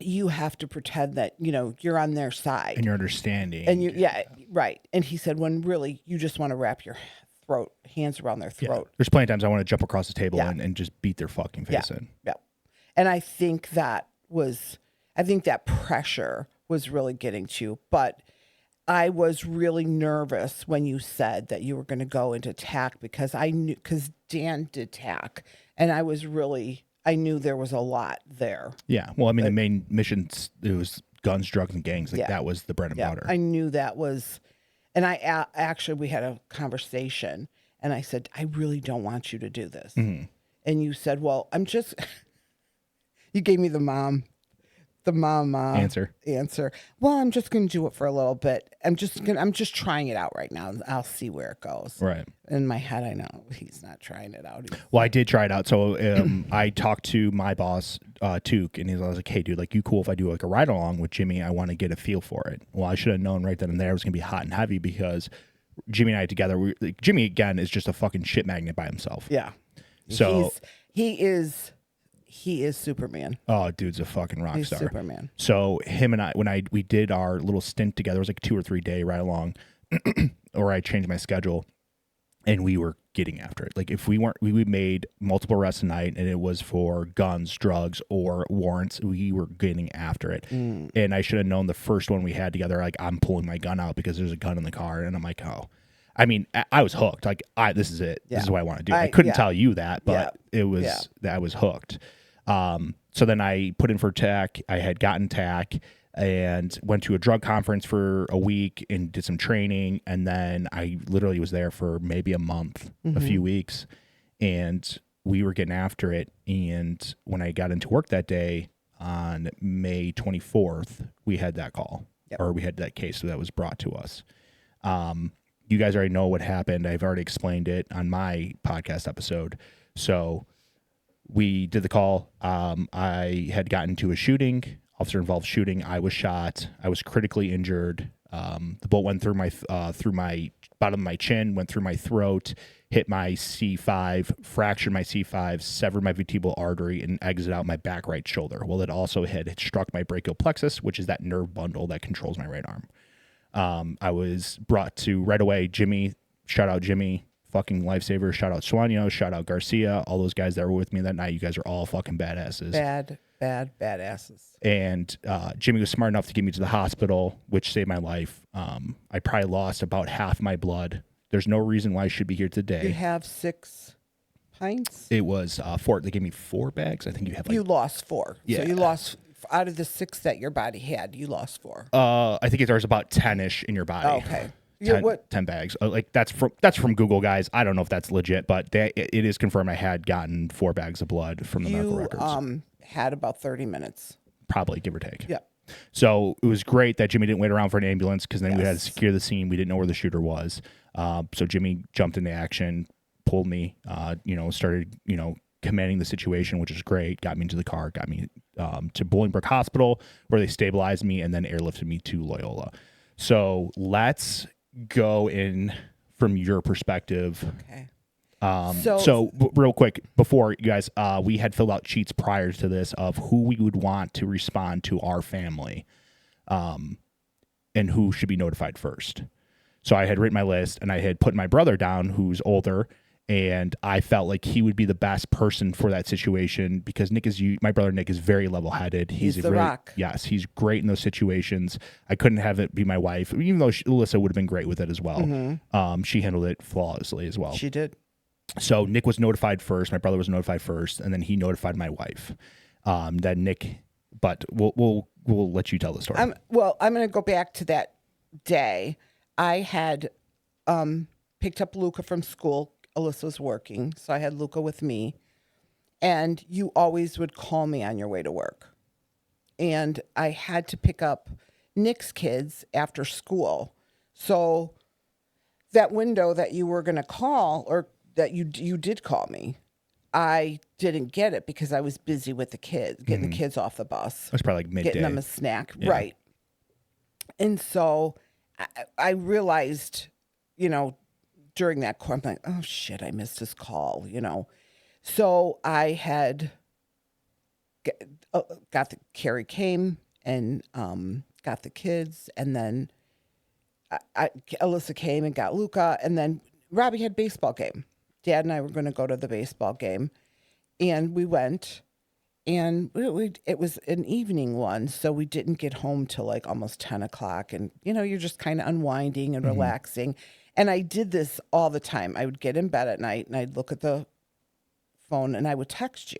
You have to pretend that, you know, you're on their side. And your understanding. And you, yeah, right. And he said, when really you just want to wrap your hands around their Yeah. throat. There's plenty of times I want to jump across the table Yeah. and just beat their fucking face in. Yeah. And I think that pressure was really getting to you. But I was really nervous when you said that you were going to go into TAC, because because Dan did TAC, and I knew there was a lot there. Yeah. Well, I mean, the main missions, it was guns, drugs, and gangs. Like, Yeah. that was the bread and butter. I knew that was, and actually, we had a conversation, and I said, I really don't want you to do this. And you said, well, you gave me the mom Answer. Well, I'm just going to do it for a little bit. I'm just trying it out right now. I'll see where it goes. Right. In my head, I know he's not trying it out. Well, I did try it out. So I talked to my boss, Took, and I was like, hey, dude, like, you cool if I do like a ride along with Jimmy? I want to get a feel for it. Well, I should have known right then and there it was going to be hot and heavy, because Jimmy and I together, Jimmy, again, is just a fucking shit magnet by himself. Yeah. So he is Superman. Oh, dude's a fucking rock He's star. Superman. So him and I, when we did our little stint together, it was like a 2 or 3 day ride along, or I changed my schedule, and we were getting after it. Like, if we made multiple arrests a night, and it was for guns, drugs, or warrants, we were getting after it. And I should have known the first one we had together, like, I'm pulling my gun out because there's a gun in the car, and I'm like, oh. I mean, I was hooked. Like, this is it. Yeah. This is what I want to do. I couldn't tell you that, but Yeah. it was that I was hooked. So then I put in for TAC. I had gotten TAC and went to a drug conference for a week and did some training. And then I literally was there for maybe a month, a few weeks, and we were getting after it. And when I got into work that day on May 24th, we had that call, or we had that case that was brought to us. You guys already know what happened. I've already explained it on my podcast episode. So we did the call. I had gotten to a shooting, officer-involved shooting. I was shot. I was critically injured. The bullet went through my bottom of my chin, went through my throat, hit my C5, fractured my C5, severed my vertebral artery, and exited out my back right shoulder. Well, it also had struck my brachial plexus, which is that nerve bundle that controls my right arm. I was brought to right away. Jimmy, shout out Jimmy, fucking lifesaver. Shout out Sueño, shout out Garcia, all those guys that were with me that night. You guys are all fucking badasses. Badasses. And Jimmy was smart enough to get me to the hospital, which saved my life. I probably lost about half my blood. There's no reason why I should be here today. You have 6 pints? It was 4. They gave me 4 bags. I think you have like... You lost 4. Yeah. So you lost, out of the 6 that your body had, you lost 4. I think there's about 10-ish in your body. Okay. 10 bags. Like, that's from Google, guys. I don't know if that's legit, but it is confirmed I had gotten 4 bags of blood from the medical records. You had about 30 minutes. Probably, give or take. Yeah. So it was great that Jimmy didn't wait around for an ambulance, because then we had to secure the scene. We didn't know where the shooter was. So Jimmy jumped into action, pulled me, started, commanding the situation, which is great. Got me into the car, got me to Bolingbrook Hospital, where they stabilized me and then airlifted me to Loyola. So let's go in from your perspective. Okay. Real quick, before you guys, we had filled out sheets prior to this of who we would want to respond to our family, and who should be notified first. So I had written my list, and I had put my brother down, who's older, and I felt like he would be the best person for that situation because my brother Nick is very level-headed. He's the rock. Yes, he's great in those situations. I couldn't have it be my wife, even though Alyssa would have been great with it as well. Mm-hmm. She handled it flawlessly as well. She did. So Nick was notified first. My brother was notified first, and then he notified my wife. Then Nick, but we'll let you tell the story. I'm going to go back to that day. I had picked up Luca from school. Alyssa was working, so I had Luca with me. And you always would call me on your way to work. And I had to pick up Nick's kids after school. So that window that you were going to call, or that you did call me, I didn't get it because I was busy with the kids, getting the kids off the bus. It was probably like midday. Getting them a snack. Yeah. Right. And so I realized, during that call, I'm like, oh shit, I missed his call, So I had Carrie came and got the kids, and then Alyssa came and got Luca, and then Robbie had baseball game. Dad and I were going to go to the baseball game, and we went, and it was an evening one, so we didn't get home till like almost 10 o'clock, and you're just kind of unwinding and relaxing. And I did this all the time. I would get in bed at night, and I'd look at the phone, and I would text you,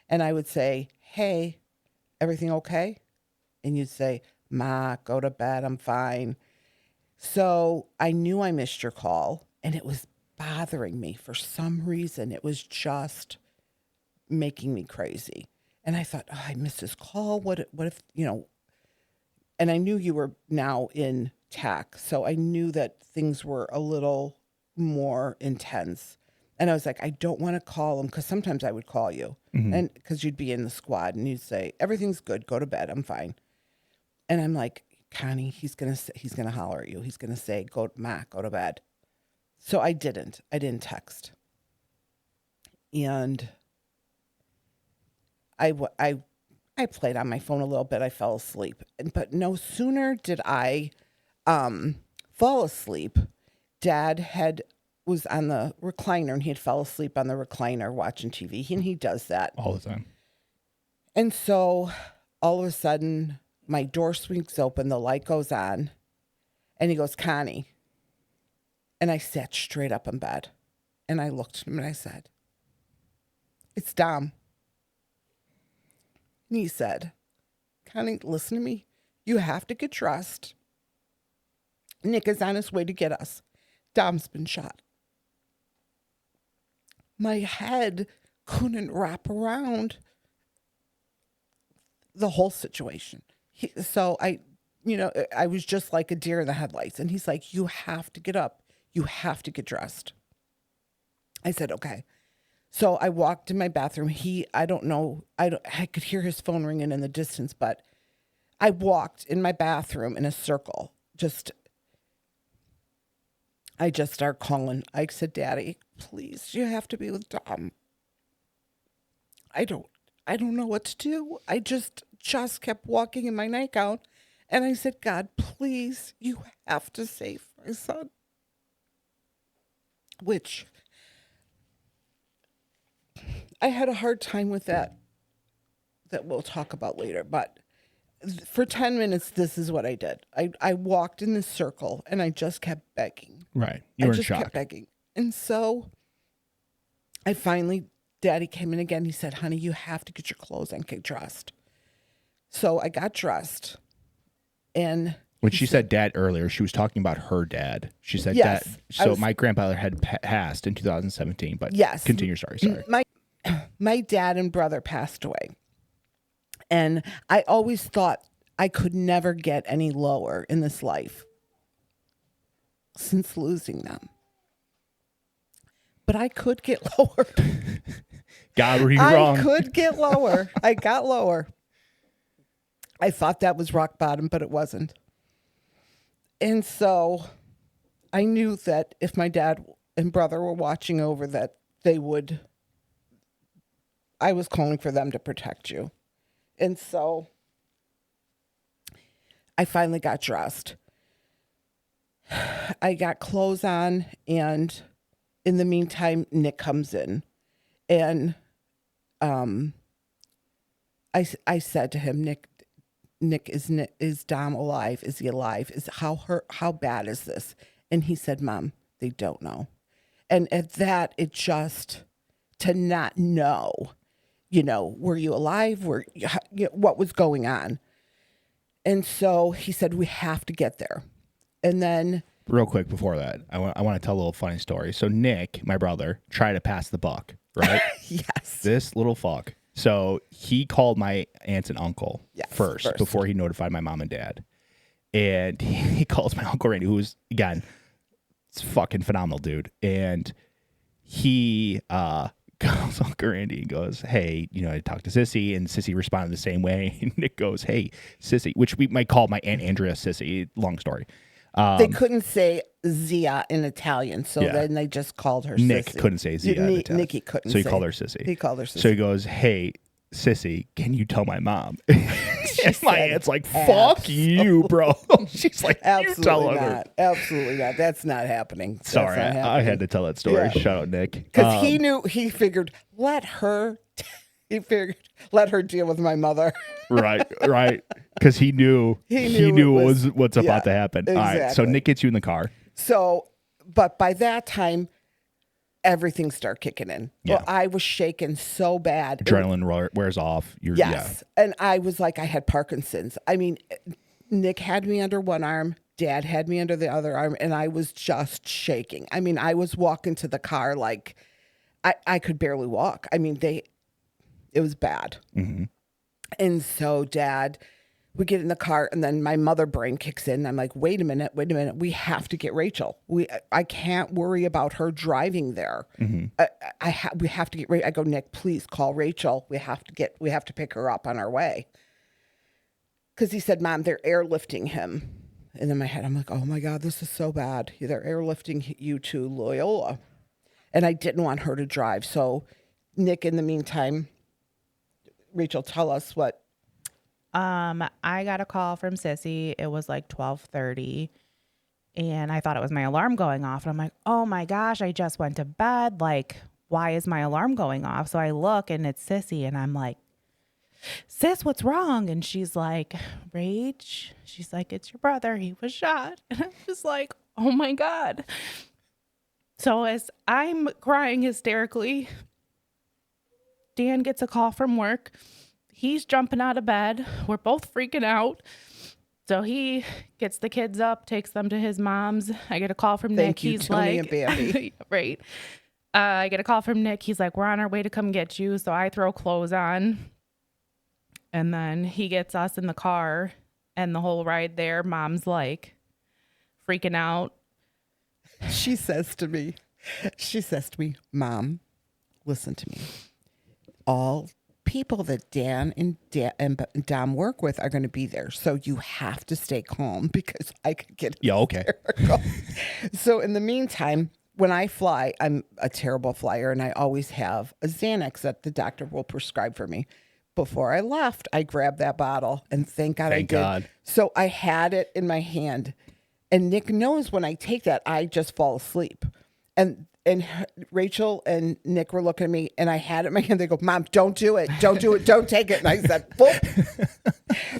and I would say, hey, everything okay? And you'd say, Ma, go to bed, I'm fine. So I knew I missed your call, and it was bothering me for some reason. It was just making me crazy. And I thought, oh, I missed his call. What if, and I knew you were now in tech, so I knew that things were a little more intense. And I was like, I don't want to call him, because sometimes I would call you, and because you'd be in the squad, and you'd say, everything's good, go to bed, I'm fine. And I'm like, Connie, he's gonna holler at you. He's gonna say, go to bed. So I didn't text. And I played on my phone a little bit. I fell asleep. But no sooner did I fall asleep, Dad was on the recliner, and he had fell asleep on the recliner watching TV. And he does that all the time. And so all of a sudden, my door swings open, the light goes on, and he goes, Connie. And I sat straight up in bed, and I looked at him, and I said, it's Dom. And he said, Connie, listen to me. You have to get dressed. Nick is on his way to get us. Dom's been shot. My head couldn't wrap around the whole situation. So I was just like a deer in the headlights. And he's like, you have to get up. You have to get dressed. I said, okay. So I walked in my bathroom. I could hear his phone ringing in the distance, but I walked in my bathroom in a circle. I just started calling. I said, Daddy, please, you have to be with Dom. I don't know what to do. I just kept walking in my nightgown. And I said, God, please, you have to save my son. Which I had a hard time with that we'll talk about later. But for 10 minutes, this is what I did. I walked in this circle, and I just kept begging. Right. You were in just shock. kept begging. And so I finally, Daddy came in again. He said, honey, you have to get your clothes on, get dressed. So I got dressed. And when she said dad earlier, she was talking about her dad. She said yes, dad. So my grandfather had passed in 2017, but yes, continue your story. Sorry. My dad and brother passed away. And I always thought I could never get any lower in this life since losing them. But I could get lower. God, were you I wrong? could get lower. I got lower. I thought that was rock bottom, but it wasn't. And so I knew that if my dad and brother were watching over, that they would, I was calling for them to protect you. And so I finally got dressed. I got clothes on, and in the meantime, Nick comes in. And I said to him, Nick, is Dom alive? Is he alive? How bad is this? And he said, Mom, they don't know. And at that, it just, to not know, were you alive? What was going on? And so he said, we have to get there. And then, Real quick before that, I want to tell a little funny story. So Nick, my brother, tried to pass the buck, right? yes, This little fuck. So he called my aunts and uncle first before he notified my mom and dad. And he calls my Uncle Randy, who's, again, it's a fucking phenomenal dude. And he calls Uncle Randy and goes, hey, I talked to Sissy, and Sissy responded the same way. And Nick goes, hey, Sissy, which we might call my Aunt Andrea Sissy, long story. they couldn't say Zia in Italian, so then they just called her Nick Sissy. couldn't say Zia in Italian. Nicky couldn't So he say- called her Sissy. He called her Sissy. So he goes, hey, Sissy, can you tell my mom? And my said, aunt's like, fuck you, bro. She's like, you tell Absolutely her. not. Absolutely not. That's not happening. That's Sorry, not I happening. had to tell that story. Yeah. Shout out, Nick. Because he figured, let her deal with my mother. Right. Because he knew what's about to happen. All right. So exactly. Nick gets you in the car. So, but by that time, everything started kicking in. Yeah. Well, I was shaking so bad. Adrenaline wears off. Yes. And I was like, I had Parkinson's. I mean, Nick had me under one arm, Dad had me under the other arm, and I was just shaking. I mean, I was walking to the car like I could barely walk. I mean, it was bad. Mm-hmm. And so Dad, we get in the car, and then my mother brain kicks in. I'm like, wait a minute. We have to get Rachel. I can't worry about her driving there. Mm-hmm. We have to get Rachel. I go, Nick, please call Rachel. We have to pick her up on our way. Because he said, Mom, they're airlifting him. And in my head, I'm like, oh my God, this is so bad. They're airlifting you to Loyola. And I didn't want her to drive. So Nick, in the meantime, Rachel, tell us what. I got a call from Sissy. It was like 12:30, and I thought it was my alarm going off. And I'm like, oh my gosh, I just went to bed. Like, why is my alarm going off? So I look, and it's Sissy, and I'm like, Sis, what's wrong? And she's like, Rach. She's like, it's your brother. He was shot. And I'm just like, oh my God. So as I'm crying hysterically, Dan gets a call from work. He's jumping out of bed. We're both freaking out. So he gets the kids up, takes them to his mom's. I get a call from Nick. Thank you, He's Tony like, and Bambi. right. I get a call from Nick. He's like, we're on our way to come get you. So I throw clothes on. And then he gets us in the car. And the whole ride there, Mom's like freaking out. She says to me, Mom, listen to me. All people that Dan and Dom work with are going to be there. So you have to stay calm because I could get hysterical. So in the meantime, when I fly, I'm a terrible flyer, and I always have a Xanax that the doctor will prescribe for me. Before I left, I grabbed that bottle, and thank God I did. God. So I had it in my hand, and Nick knows when I take that, I just fall asleep. And Rachel and Nick were looking at me, and I had it in my hand. They go, Mom, don't do it. Don't do it. Don't take it. And I said, Whoop.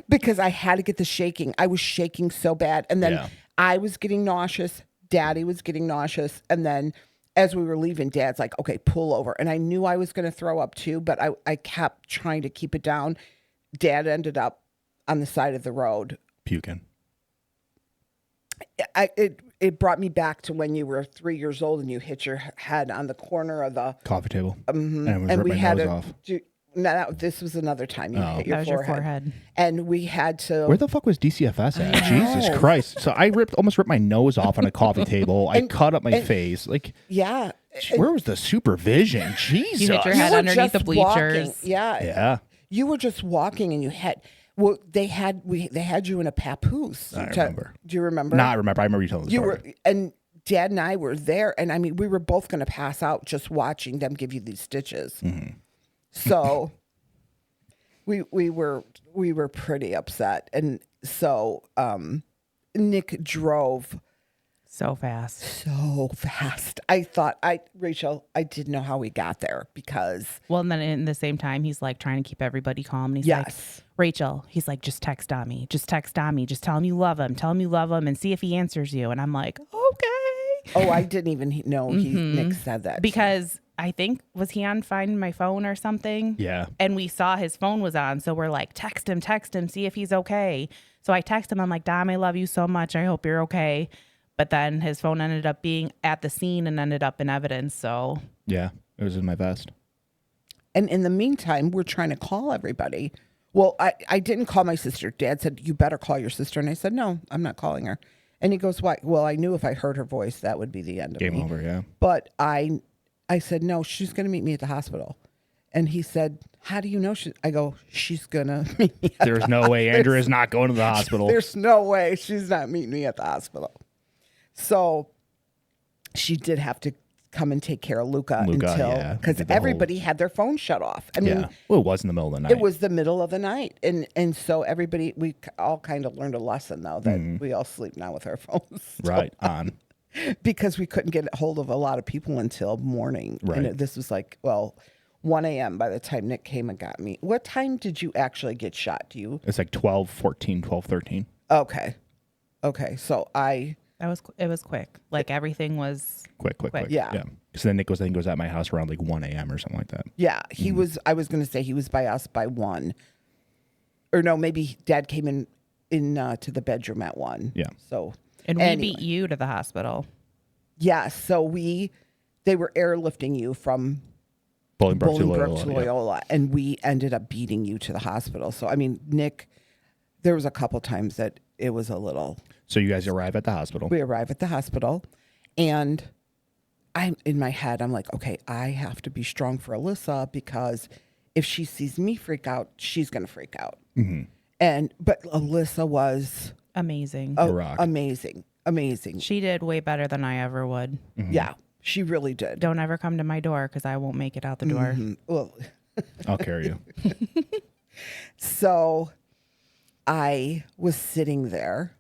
Because I had to get the shaking. I was shaking so bad. And then I was getting nauseous. Daddy was getting nauseous. And then as we were leaving, Dad's like, okay, pull over. And I knew I was going to throw up too, but I kept trying to keep it down. Dad ended up on the side of the road. Puking. It brought me back to when you were 3 years old and you hit your head on the corner of the Coffee table. and we had this was another time you hit That was your your forehead. and we had to. Where the fuck was DCFS at? Jesus Christ. So I almost ripped my nose off on a coffee table. I cut up my face. Like, Yeah, Where was the supervision? Jesus. You hit your You head were underneath the just bleachers. walking. Yeah. Yeah. You were just walking and you had, well, they had you in a papoose. I remember. Do you remember? No, I remember you telling the You story. were, and Dad and I were there, and I mean, we were both going to pass out just watching them give you these stitches. Mm-hmm. So we were pretty upset, and so Nick drove So fast. so fast. Rachel, I didn't know how we got there because Well, and then in the same time, he's like trying to keep everybody calm. And he's like, yes, Rachel, he's like, just text Dami. Just text Dami. Just tell him you love him. Tell him you love him and see if he answers you. And I'm like, okay. oh, I didn't even know Nick said that Because I think, was he on Find My Phone or something? Yeah. And we saw his phone was on. So we're like, text him, see if he's okay. So I text him. I'm like, Dom, I love you so much. I hope you're okay. But then his phone ended up being at the scene and ended up in evidence. So Yeah. It was in my vest. And in the meantime, we're trying to call everybody. Well, I didn't call my sister. Dad said, you better call your sister. And I said, no, I'm not calling her. And he goes, why? Well, I knew if I heard her voice, that would be the end of Game me. over, yeah. But I said, no, she's going to meet me at the hospital. And he said, how do you know? I go, she's going to meet me at There's no way Andrew is not going to the hospital. There's no way she's not meeting me at the hospital. So she did have to come and take care of Luca until, yeah. because Did the whole- everybody had their phone shut off. I mean, Yeah. Well, it was in the middle of the night. it was the middle of the night. And so everybody, we all kind of learned a lesson, though, that we all sleep now with our phones. right on. Because we couldn't get a hold of a lot of people until morning. Right. And this was like, 1 a.m. by the time Nick came and got me. What time did you actually get shot? Do you? It's like 12, 14, 12, 13. Okay. So it was quick. Like everything was Quick. Yeah. So then Nick was at my house around like 1 a.m. or something like that. yeah, he was, I was going to say he was by us by 1. Or no, maybe Dad came in to the bedroom at 1. Yeah. So. And we anyway. beat you to the hospital. Yeah, so they were airlifting you from Bolingbrook to Bolingbrook to Loyola. Yeah. Loyola, and we ended up beating you to the hospital. So, I mean, Nick, there was a couple times that it was a little. So you guys arrive at the hospital. We arrive at the hospital, and I'm in my head, I'm like, okay, I have to be strong for Alyssa because if she sees me freak out, she's going to freak out. Mm-hmm. But Alyssa was Amazing. rock. amazing. She did way better than I ever would. Yeah, she really did. Don't ever come to my door because I won't make it out the door. Well, I'll carry you. so I was sitting there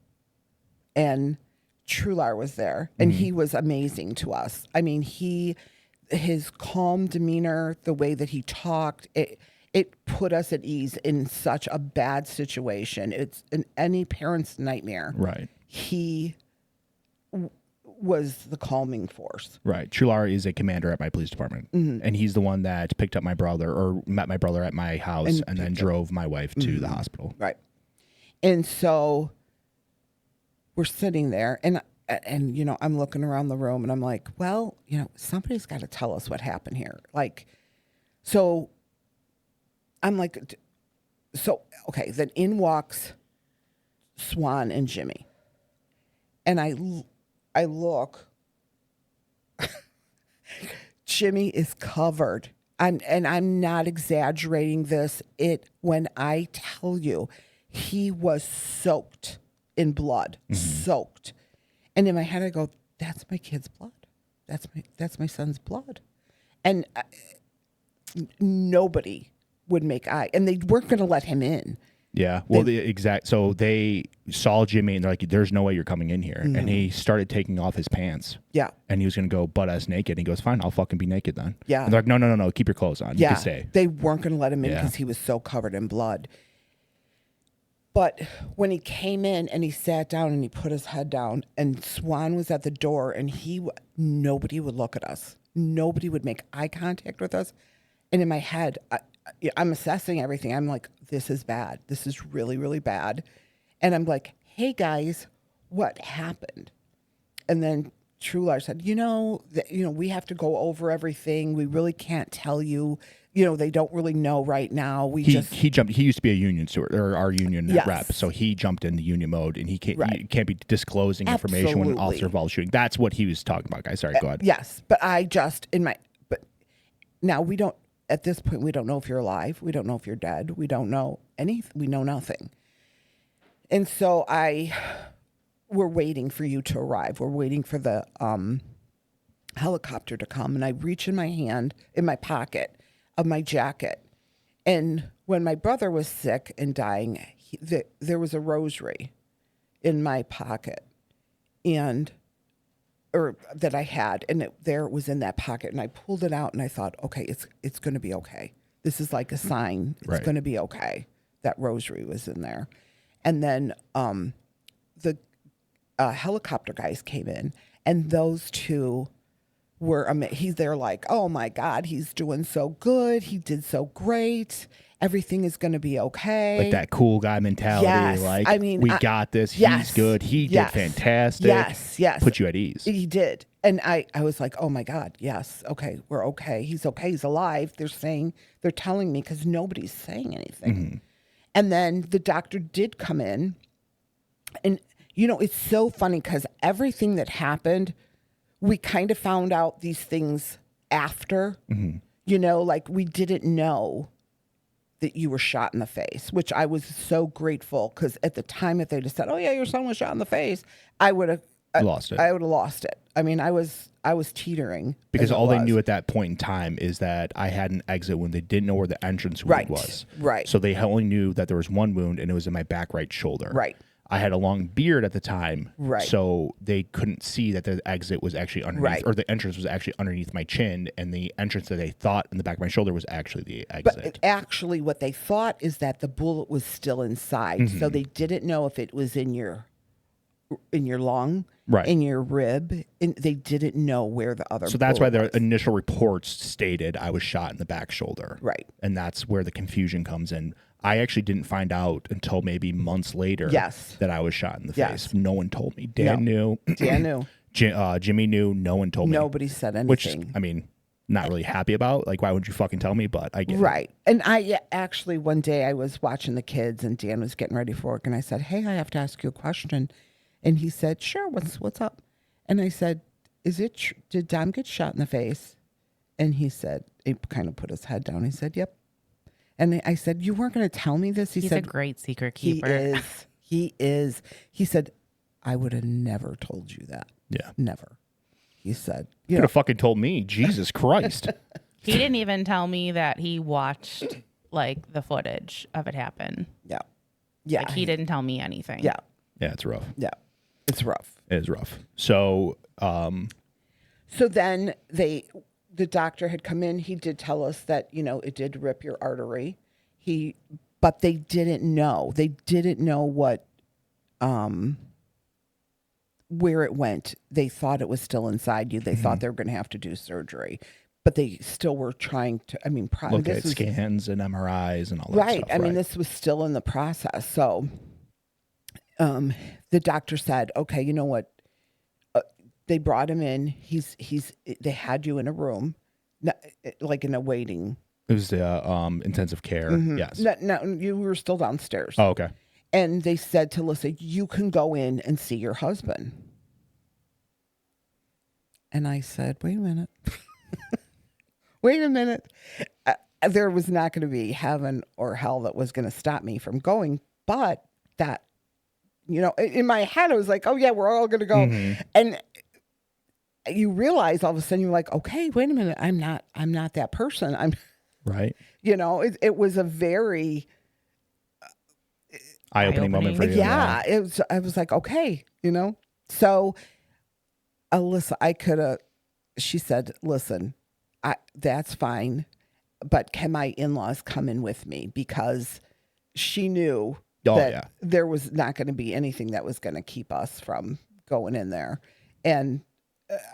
and Trular was there and he was amazing to us. I mean, his calm demeanor, the way that he talked, it put us at ease in such a bad situation. It's any parent's nightmare. Right. He was the calming force. Right. Chular is a commander at my police department. And he's the one that picked up my brother or met my brother at my house and then drove my wife to the hospital. Right. And so we're sitting there and you know, I'm looking around the room and I'm like, well, you know, somebody's got to tell us what happened here. Like, so I'm like, so, okay, then in walks Swan and Jimmy. And I look, Jimmy is covered. And I'm not exaggerating this. When I tell you, he was soaked in blood, soaked. And in my head, I go, that's my kid's blood. That's my son's blood. And nobody would make eye. And they weren't going to let him in. Yeah. Well, so they saw Jimmy and they're like, there's no way you're coming in here. And he started taking off his pants. Yeah. And he was going to go butt ass naked. And he goes, fine, I'll fucking be naked then. Yeah. And they're like, no, keep your clothes on. You Yeah. can stay. They weren't going to let him in Yeah. because he was so covered in blood. But when he came in and he sat down and he put his head down and Swan was at the door and nobody would look at us. Nobody would make eye contact with us. And in my head, I'm assessing everything. I'm like, this is bad. This is really, really bad. And I'm like, hey guys, what happened? And then Trular said, we have to go over everything. We really can't tell you they don't really know right now. He jumped. He used to be a union steward or our union Yes. rep, so he jumped into union mode, and he can't be disclosing information when an Absolutely. officer involved shooting. That's what he was talking about, guys. Sorry, go ahead. Yes, but but now we don't, at this point, we don't know if you're alive. We don't know if you're dead. We don't know anything. We know nothing. And so we're waiting for you to arrive. We're waiting for the helicopter to come. And I reach in my pocket of my jacket. And when my brother was sick and dying, there was a rosary in my pocket, or that I had, and it was in that pocket, and I pulled it out, and I thought, okay, it's going to be okay. This is like a sign. It's Right. going to be okay. That rosary was in there, and then the helicopter guys came in, and those two were they're like, oh my God, he's doing so good. He did so great. Everything is going to be okay. Like that cool guy mentality. Yes. Like, I mean, we got this. yes. He's good. He Yes. did fantastic. Yes. Put you at ease. He did. And I was like, oh my God, yes. Okay, we're okay. He's okay. He's alive. They're telling me, because nobody's saying anything. Mm-hmm. And then the doctor did come in. And, it's so funny because everything that happened, we kind of found out these things after. Like we didn't know that you were shot in the face, which I was so grateful, because at the time, if they'd have said, oh yeah, your son was shot in the face, I would have Lost it. I would have lost it. I mean, I was teetering, Because as it all they was. knew at that point in time is that I had an exit wound. They didn't know where the entrance wound Right. was. Right. So they only knew that there was one wound, and it was in my back right shoulder. Right. I had a long beard at the time. Right. So they couldn't see that the exit was actually underneath, Right. or the entrance was actually underneath my chin, and the entrance that they thought in the back of my shoulder was actually the exit. But actually, what they thought is that the bullet was still inside, Mm-hmm. so they didn't know if it was in your lung, Right. in your rib, and they didn't know where the other. So that's why bullet the was. initial reports stated I was shot in the back shoulder. Right. And that's where the confusion comes in. I actually didn't find out until maybe months later Yes. that I was shot in the Yes. face. No one told me. Dan knew. Dan knew. Jimmy knew. No one told me. Nobody said anything. Which, I mean, not really happy about. Like, why would you fucking tell me? But I get it. Right. And actually, one day I was watching the kids, and Dan was getting ready for work, and I said, hey, I have to ask you a question. And he said, sure, what's up? And I said, did Dom get shot in the face? And he said, he kind of put his head down. He said, yep. And I said, you weren't going to tell me this? He's said, a great secret he keeper. is. He is. He said, I would have never told you that. Yeah. Never. He said, You could have fucking told me. Jesus Christ. He didn't even tell me that he watched like the footage of it happen. yeah. Yeah. Like he didn't tell me anything. Yeah. Yeah, it's rough. Yeah. It's rough. It is rough. So, So then the doctor had come in. He did tell us that, it did rip your artery. But they didn't know. They didn't know where it went. They thought it was still inside you. They thought they were going to have to do surgery, but they still were trying to, look at scans and MRIs and all that right. stuff. I mean, this was still in the process. So, the doctor said, okay, you know what? They brought him in. They had you in a room, like in a waiting. It was the intensive care. Mm-hmm. Yes. No, you were still downstairs. Oh, okay. And they said to Alyssa, you can go in and see your husband. And I said, wait a minute. Wait a minute. There was not going to be heaven or hell that was going to stop me from going. But that, in my head, I was like, oh, yeah, we're all going to go. Mm-hmm. And you realize all of a sudden you're like, okay, wait a minute. I'm not that person. Right. It was a very Eye-opening moment for you. yeah, I was like, okay, So Alyssa, she said, listen, that's fine, but can my in-laws come in with me? Because she knew that there was not going to be anything that was going to keep us from going in there. And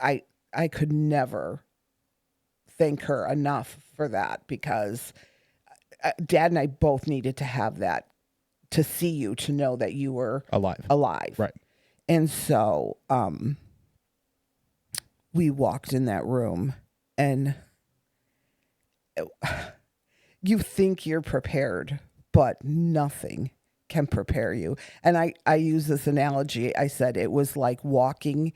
I could never thank her enough for that, because Dad and I both needed to have that, to see you, to know that you were alive. Right. And so we walked in that room, and you think you're prepared, but nothing can prepare you. And I use this analogy. I said it was like walking,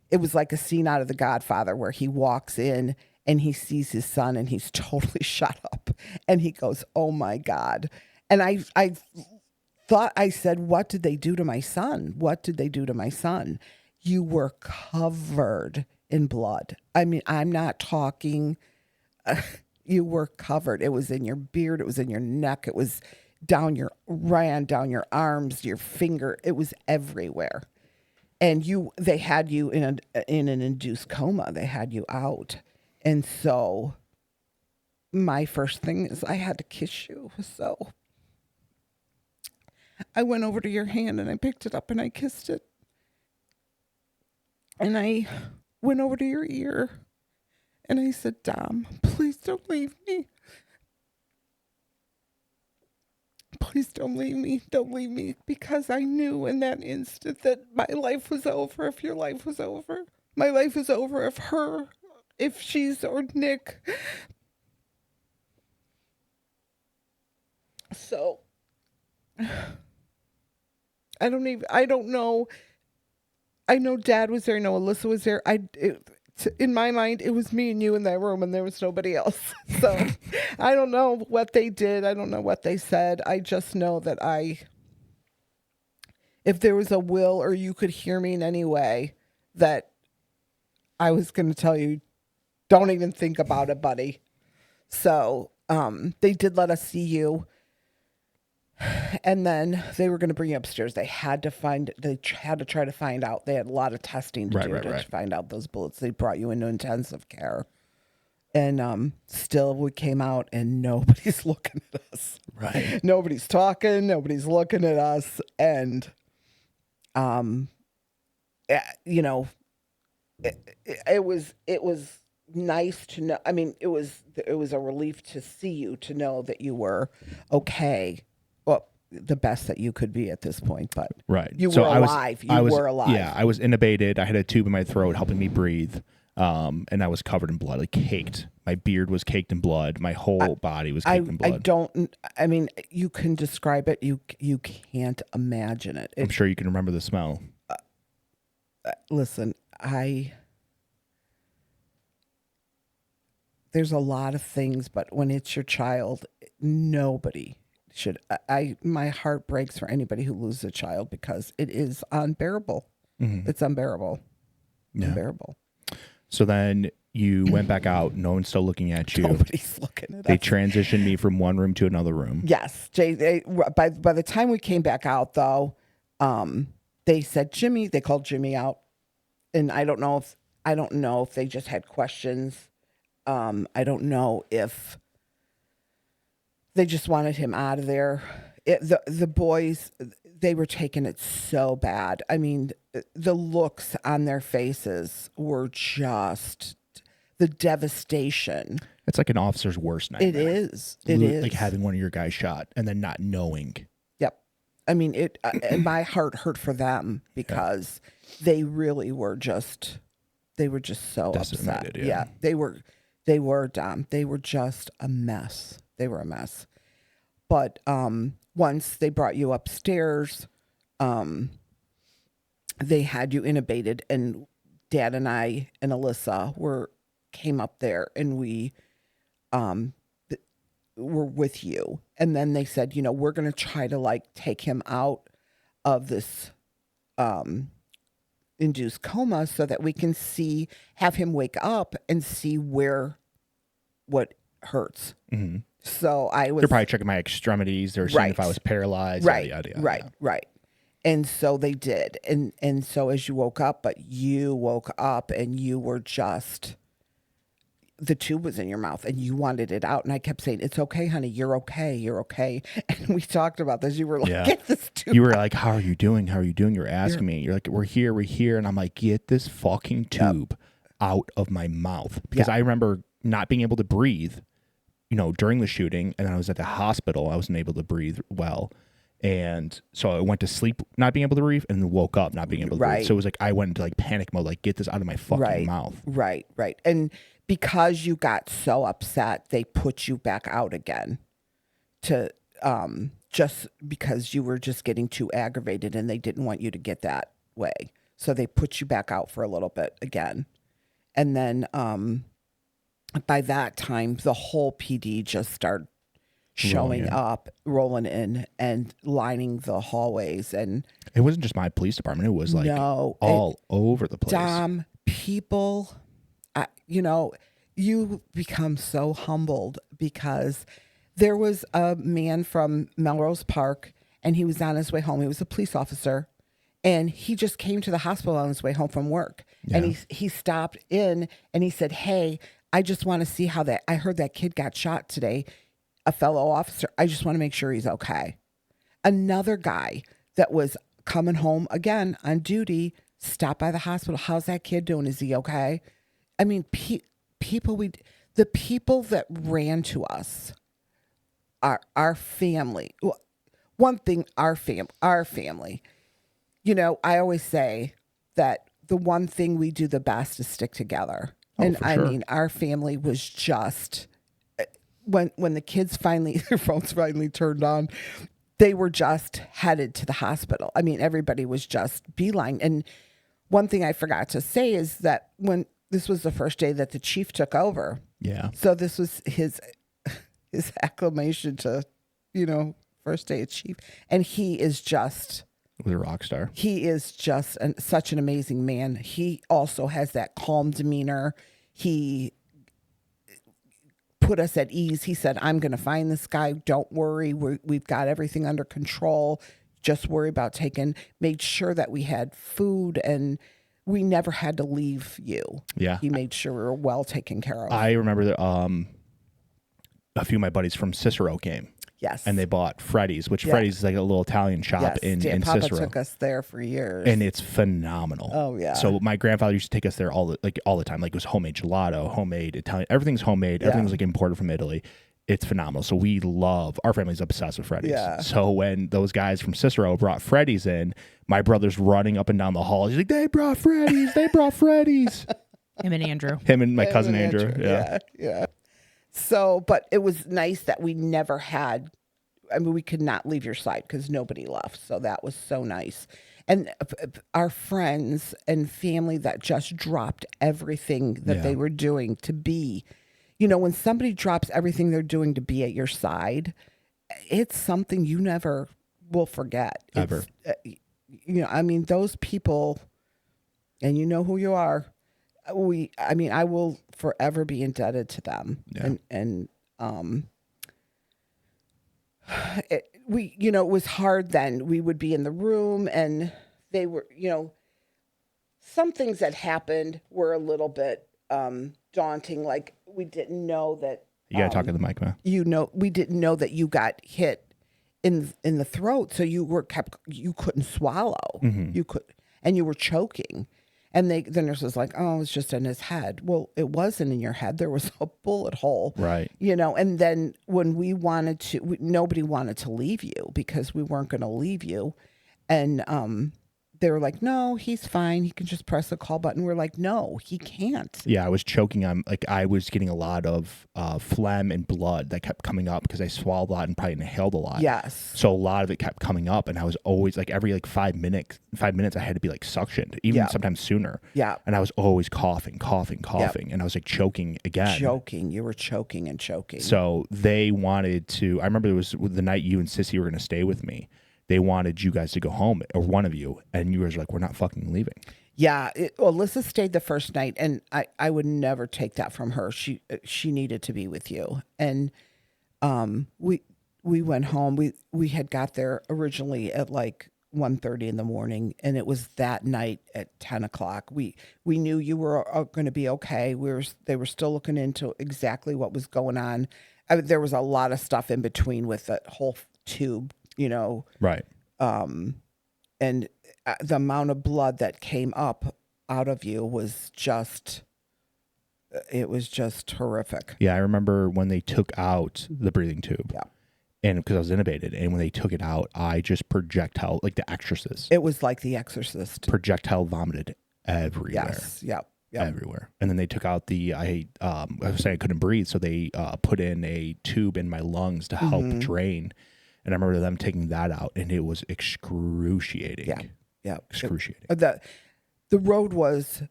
it was like a scene out of The Godfather where he walks in and he sees his son and he's totally shut up. And he goes, oh my God. And I thought, I said, what did they do to my son? What did they do to my son? You were covered in blood. I mean, I'm not talking, you were covered. It was in your beard. It was in your neck. It was ran down your arms, your finger. It was everywhere. And they had you in an induced coma. They had you out. And so my first thing is I had to kiss you. So I went over to your hand and I picked it up and I kissed it. And I went over to your ear and I said, Dom, please don't leave me. Please don't leave me. Don't leave me. Because I knew in that instant that my life was over if your life was over. My life is over if she's or Nick. So I don't know. I know Dad was there. I know Alyssa was there. In my mind, it was me and you in that room and there was nobody else. So I don't know what they did. I don't know what they said. I just know that if there was a will or you could hear me in any way, that I was going to tell you, don't even think about it, buddy. So they did let us see you. And then they were going to bring you upstairs. They had to try to find out. They had a lot of testing to do to find out those bullets. They brought you into intensive care. And still we came out and nobody's looking at us. Right. Nobody's talking. Nobody's looking at us. And, you know, it was nice to know. I mean, it was a relief to see you, to know that you were okay. Well, the best that you could be at this point, but you were alive. You were alive. Yeah, I was intubated. I had a tube in my throat helping me breathe, and I was covered in blood, like caked. My beard was caked in blood. My whole body was caked in blood. I mean, you can describe it. You can't imagine it. I'm sure you can remember the smell. Listen, there's a lot of things, but when it's your child, nobody should. My heart breaks for anybody who loses a child because it is unbearable. Mm-hmm. It's unbearable. Yeah. Unbearable. So then you went back out. No one's still looking at you. Nobody's looking at us. They transitioned me from one room to another room. Yes. By the time we came back out, though, they said Jimmy. They called Jimmy out, and I don't know if they just had questions. I don't know if they just wanted him out of there. The boys, they were taking it so bad. I mean, the looks on their faces were just the devastation. It's like an officer's worst nightmare. It is. It is. Like having one of your guys shot and then not knowing. Yep. I mean, and my heart hurt for them because they really were just, so decimated, upset. Yeah. They were dumb. They were just a mess. They were a mess. But once they brought you upstairs, they had you intubated, and Dad and I and Alyssa came up there, and we were with you. And then they said, we're going to try to take him out of this induced coma so that we can have him wake up and see what hurts. Mm-hmm. So they're probably checking my extremities. They're seeing if I was paralyzed. Right. Yada, yada, yada. Right. And so they did. And so as you woke up, and you were just, the tube was in your mouth and you wanted it out. And I kept saying, it's okay, honey. You're okay. You're okay. And we talked about this. You were like, get this tube. You were like, how are you doing? How are you doing? You're asking me. You're like, we're here. And I'm like, get this fucking tube out of my mouth. Because I remember not being able to breathe, during the shooting. And then I was at the hospital. I wasn't able to breathe well. And so I went to sleep not being able to breathe and then woke up not being able to breathe. So it was like I went into panic mode, get this out of my fucking mouth. Right. And because you got so upset, they put you back out again. to just because you were just getting too aggravated and they didn't want you to get that way. So they put you back out for a little bit again. And then by that time, the whole PD just started showing up, rolling in, and lining the hallways. And it wasn't just my police department. It was like all over the place. Dom, people, you become so humbled because there was a man from Melrose Park and he was on his way home. He was a police officer and he just came to the hospital on his way home from work. Yeah. And he stopped in and he said, "Hey, I just want to see I heard that kid got shot today, a fellow officer. I just want to make sure he's okay." Another guy that was coming home again on duty stopped by the hospital. "How's that kid doing? Is he okay?" I mean, the people that ran to us, our family. One thing, our family. I always say that the one thing we do the best is stick together. And I mean, our family was just, when the kids their phones finally turned on, they were just headed to the hospital. I mean, everybody was just beeline. And one thing I forgot to say is that when this was the first day that the chief took over. Yeah. So this was his acclamation to, first day as chief. And he is just... was a rock star. He is just such an amazing man. He also has that calm demeanor. He put us at ease. He said, "I'm going to find this guy. Don't worry. We've got everything under control. Just worry about made sure that we had food and we never had to leave you." Yeah. He made sure we were well taken care of. I remember that a few of my buddies from Cicero came. Yes. And they bought Freddy's, which Freddy's is like a little Italian shop in Papa Cicero. took us there for years. And it's phenomenal. Oh, yeah. So my grandfather used to take us there all the time. Like it was homemade gelato, homemade Italian. Everything's homemade. Everything's like imported from Italy. It's phenomenal. So our family's obsessed with Freddy's. Yeah. So when those guys from Cicero brought Freddy's in, my brother's running up and down the hall. He's like, "They brought Freddy's. They brought Freddy's." Him and Andrew. Him and my cousin Andrew. Yeah. So, but it was nice that we never had... I mean, we could not leave your side because nobody left. So that was so nice. And our friends and family that just dropped everything that they were doing to be, when somebody drops everything they're doing to be at your side, it's something you never will forget. Ever. I mean, those people, and you know who you are. I will forever be indebted to them. Yeah. And it was hard then. We would be in the room and they were, some things that happened were a little bit daunting. Like we didn't know that. You got to talk to the mic, man. We didn't know that you got hit in the throat. So you couldn't swallow. Mm-hmm. You were choking. And the nurse was like, "Oh, it's just in his head." Well, it wasn't in your head. There was a bullet hole. Right. And then when we wanted to, nobody wanted to leave you because we weren't going to leave you. And they were like, "No, he's fine. He can just press the call button." We're like, "No, he can't." Yeah, I was choking on, I was getting a lot of phlegm and blood that kept coming up because I swallowed a lot and probably inhaled a lot. Yes. So a lot of it kept coming up, and I was always every 5 minutes I had to be suctioned, even sometimes sooner. Yeah. And I was always coughing, and I was choking again. You were choking and choking. So they wanted to. I remember it was the night you and Sissy were going to stay with me. They wanted you guys to go home, or one of you, and you guys were like, "We're not fucking leaving." Yeah, Alyssa stayed the first night, and I would never take that from her. She needed to be with you, and we went home. We had got there originally at 1:30 in the morning, and it was that night at 10 o'clock. We knew you were going to be okay. They were still looking into exactly what was going on. There was a lot of stuff in between with the whole tube. Right. And the amount of blood that came up out of you was just horrific. Yeah, I remember when they took out the breathing tube. Yeah. And because I was intubated, and when they took it out, I just projectile, like The Exorcist. It was like The Exorcist. Projectile vomited everywhere. Yes. Yep. Yep. everywhere. And then they took out I was saying I couldn't breathe, so they put in a tube in my lungs to help drain. And I remember them taking that out, and it was excruciating. Yeah. Yeah. Excruciating. The road was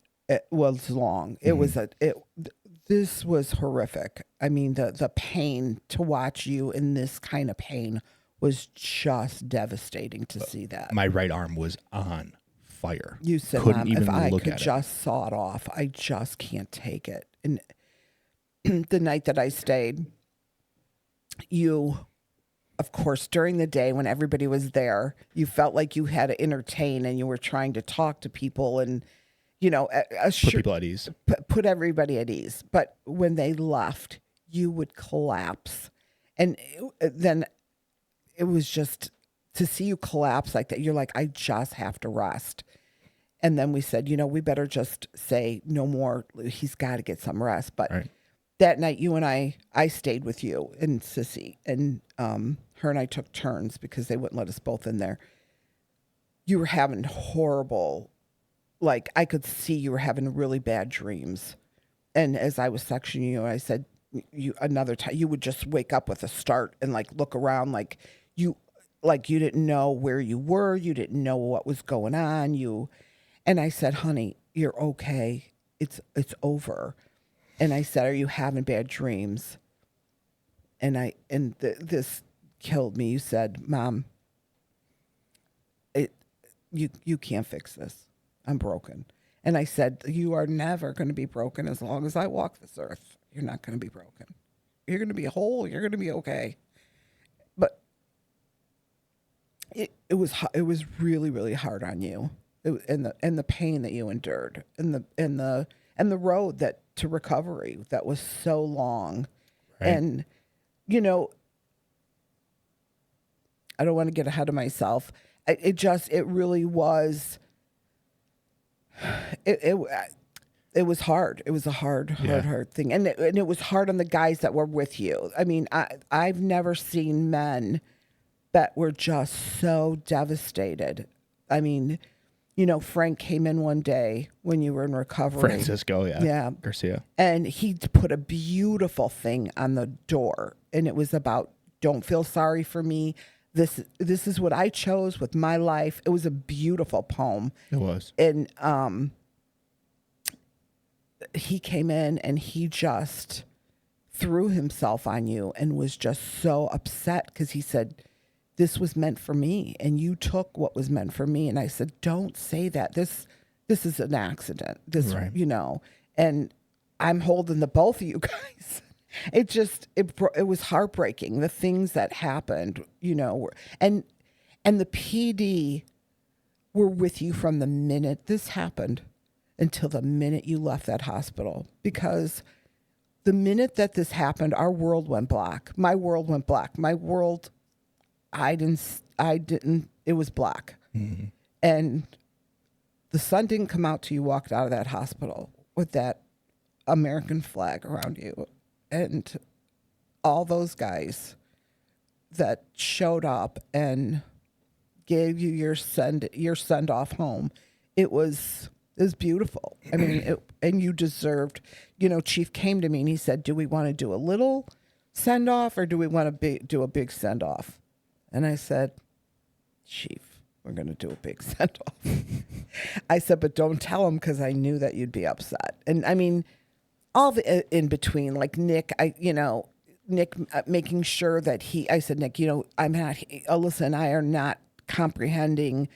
long. It was this was horrific. I mean, the pain to watch you in this kind of pain was just devastating to see that. My right arm was on fire. You said, couldn't Mom, even if I look could at just saw it off, I just can't take it. And the night that I stayed, you, of course, during the day when everybody was there, you felt like you had to entertain and you were trying to talk to people and, you know, Put people at ease. put everybody at ease. But when they left, you would collapse. And then it was just to see you collapse like that. You're like, I just have to rest. And then we said, you know, we better just say no more. He's got to get some rest. But Right. that night, you and I stayed with you and Sissy. And her and I took turns because they wouldn't let us both in there. You were having horrible, like I could see you were having really bad dreams. And as I was sectioning you, I said, you another time, you would just wake up with a start and like look around like you didn't know where you were. You didn't know what was going on. And I said, honey, you're okay. It's over. And I said, are you having bad dreams? And this killed me. You said, Mom, you can't fix this. I'm broken. And I said, you are never going to be broken as long as I walk this earth. You're not going to be broken. You're going to be whole. You're going to be okay. But it was really, really hard on you, and the pain that you endured, and the road that to recovery that was so long, Right. and you know, I don't want to get ahead of myself. It really was. It was hard. It was a hard thing, and it was hard on the guys that were with you. I mean, I've never seen men that were just so devastated. I mean, you know, Frank came in one day when you were in recovery. Francisco, yeah. Garcia. And he put a beautiful thing on the door, and it was about, don't feel sorry for me. This is what I chose with my life. It was a beautiful poem. It was. And he came in and he just threw himself on you and was just so upset because he said, this was meant for me and you took what was meant for me. And I said, don't say that. This is an accident. Right. You know, and I'm holding the both of you guys. It was heartbreaking. The things that happened, you know, and the PD were with you from the minute this happened until the minute you left that hospital, because the minute that this happened, our world went black. My world went black. My world, it was black. Mm-hmm. And the sun didn't come out till you walked out of that hospital with that American flag around you. And all those guys that showed up and gave you your send off home, it was beautiful. I mean, and you deserved, you know, Chief came to me and he said, do we want to do a little send off or do we want to do a big send off? And I said, Chief, we're going to do a big send off. I said, but don't tell him because I knew that you'd be upset. And I mean, all the in between, like Nick, making sure that I said, Nick, you know, Alyssa and I are not comprehending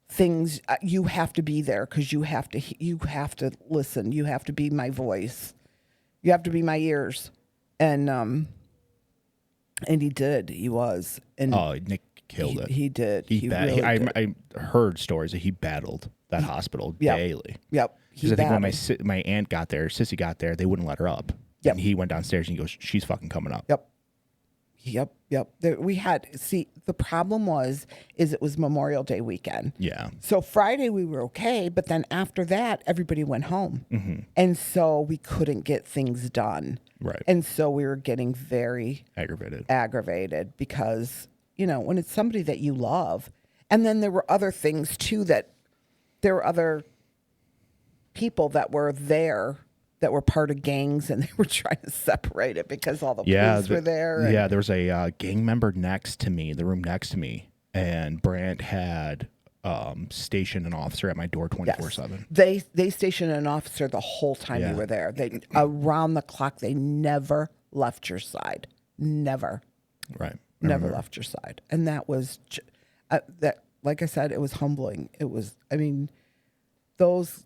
things. You have to be there because you have to listen. You have to be my voice. You have to be my ears. And he did. He was. And Nick killed it. He did. I heard stories that he battled that hospital daily. Yep. Because I think when my aunt got there, Sissy got there, they wouldn't let her up. Yep. And he went downstairs and he goes, she's fucking coming up. Yep. The problem is it was Memorial Day weekend. Yeah. So Friday we were okay, but then after that, everybody went home. Mm-hmm. And so we couldn't get things done. Right. And so we were getting very aggravated because, you know, when it's somebody that you love, and then there were other things too people that were there that were part of gangs, and they were trying to separate it because all the police were there. And Yeah, there was a gang member next to me, the room next to me, and Brant had stationed an officer at my door 24/7. They stationed an officer the whole time Yeah. you were there. They around the clock. They never left your side. Never. Right. Never left your side. And that was that. Like I said, it was humbling. It was. I mean, those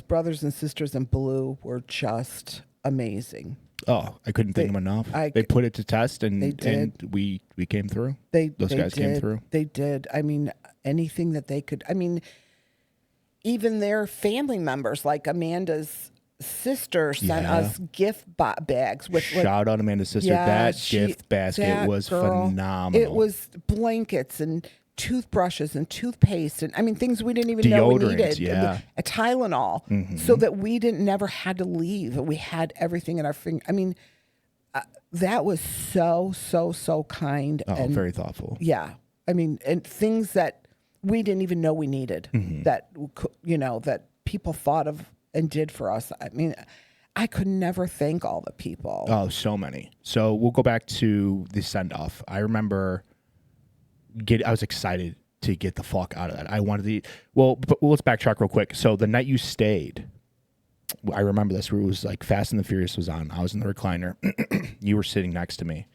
brothers and sisters in blue were just amazing. Oh, I couldn't thank them enough. They put it to test, and we came through. Those guys came through. They did. I mean, anything that they could. I mean, even their family members, like Amanda's sister, sent us gift bags with. Shout out Amanda's sister. That gift basket was phenomenal. It was blankets and toothbrushes and toothpaste and I mean things we didn't even know we needed. Yeah. A Tylenol, so that we never had to leave. We had everything in our finger. I mean, that was so kind and very thoughtful. Yeah, I mean, and things that we didn't even know we needed that that people thought of and did for us. I mean, I could never thank all the people. Oh, so many. So we'll go back to the send off. I remember. I was excited to get the fuck out of that. I wanted to. But let's backtrack real quick. So the night you stayed, I remember this. Where it was like Fast and the Furious was on. I was in the recliner. You were sitting next to me,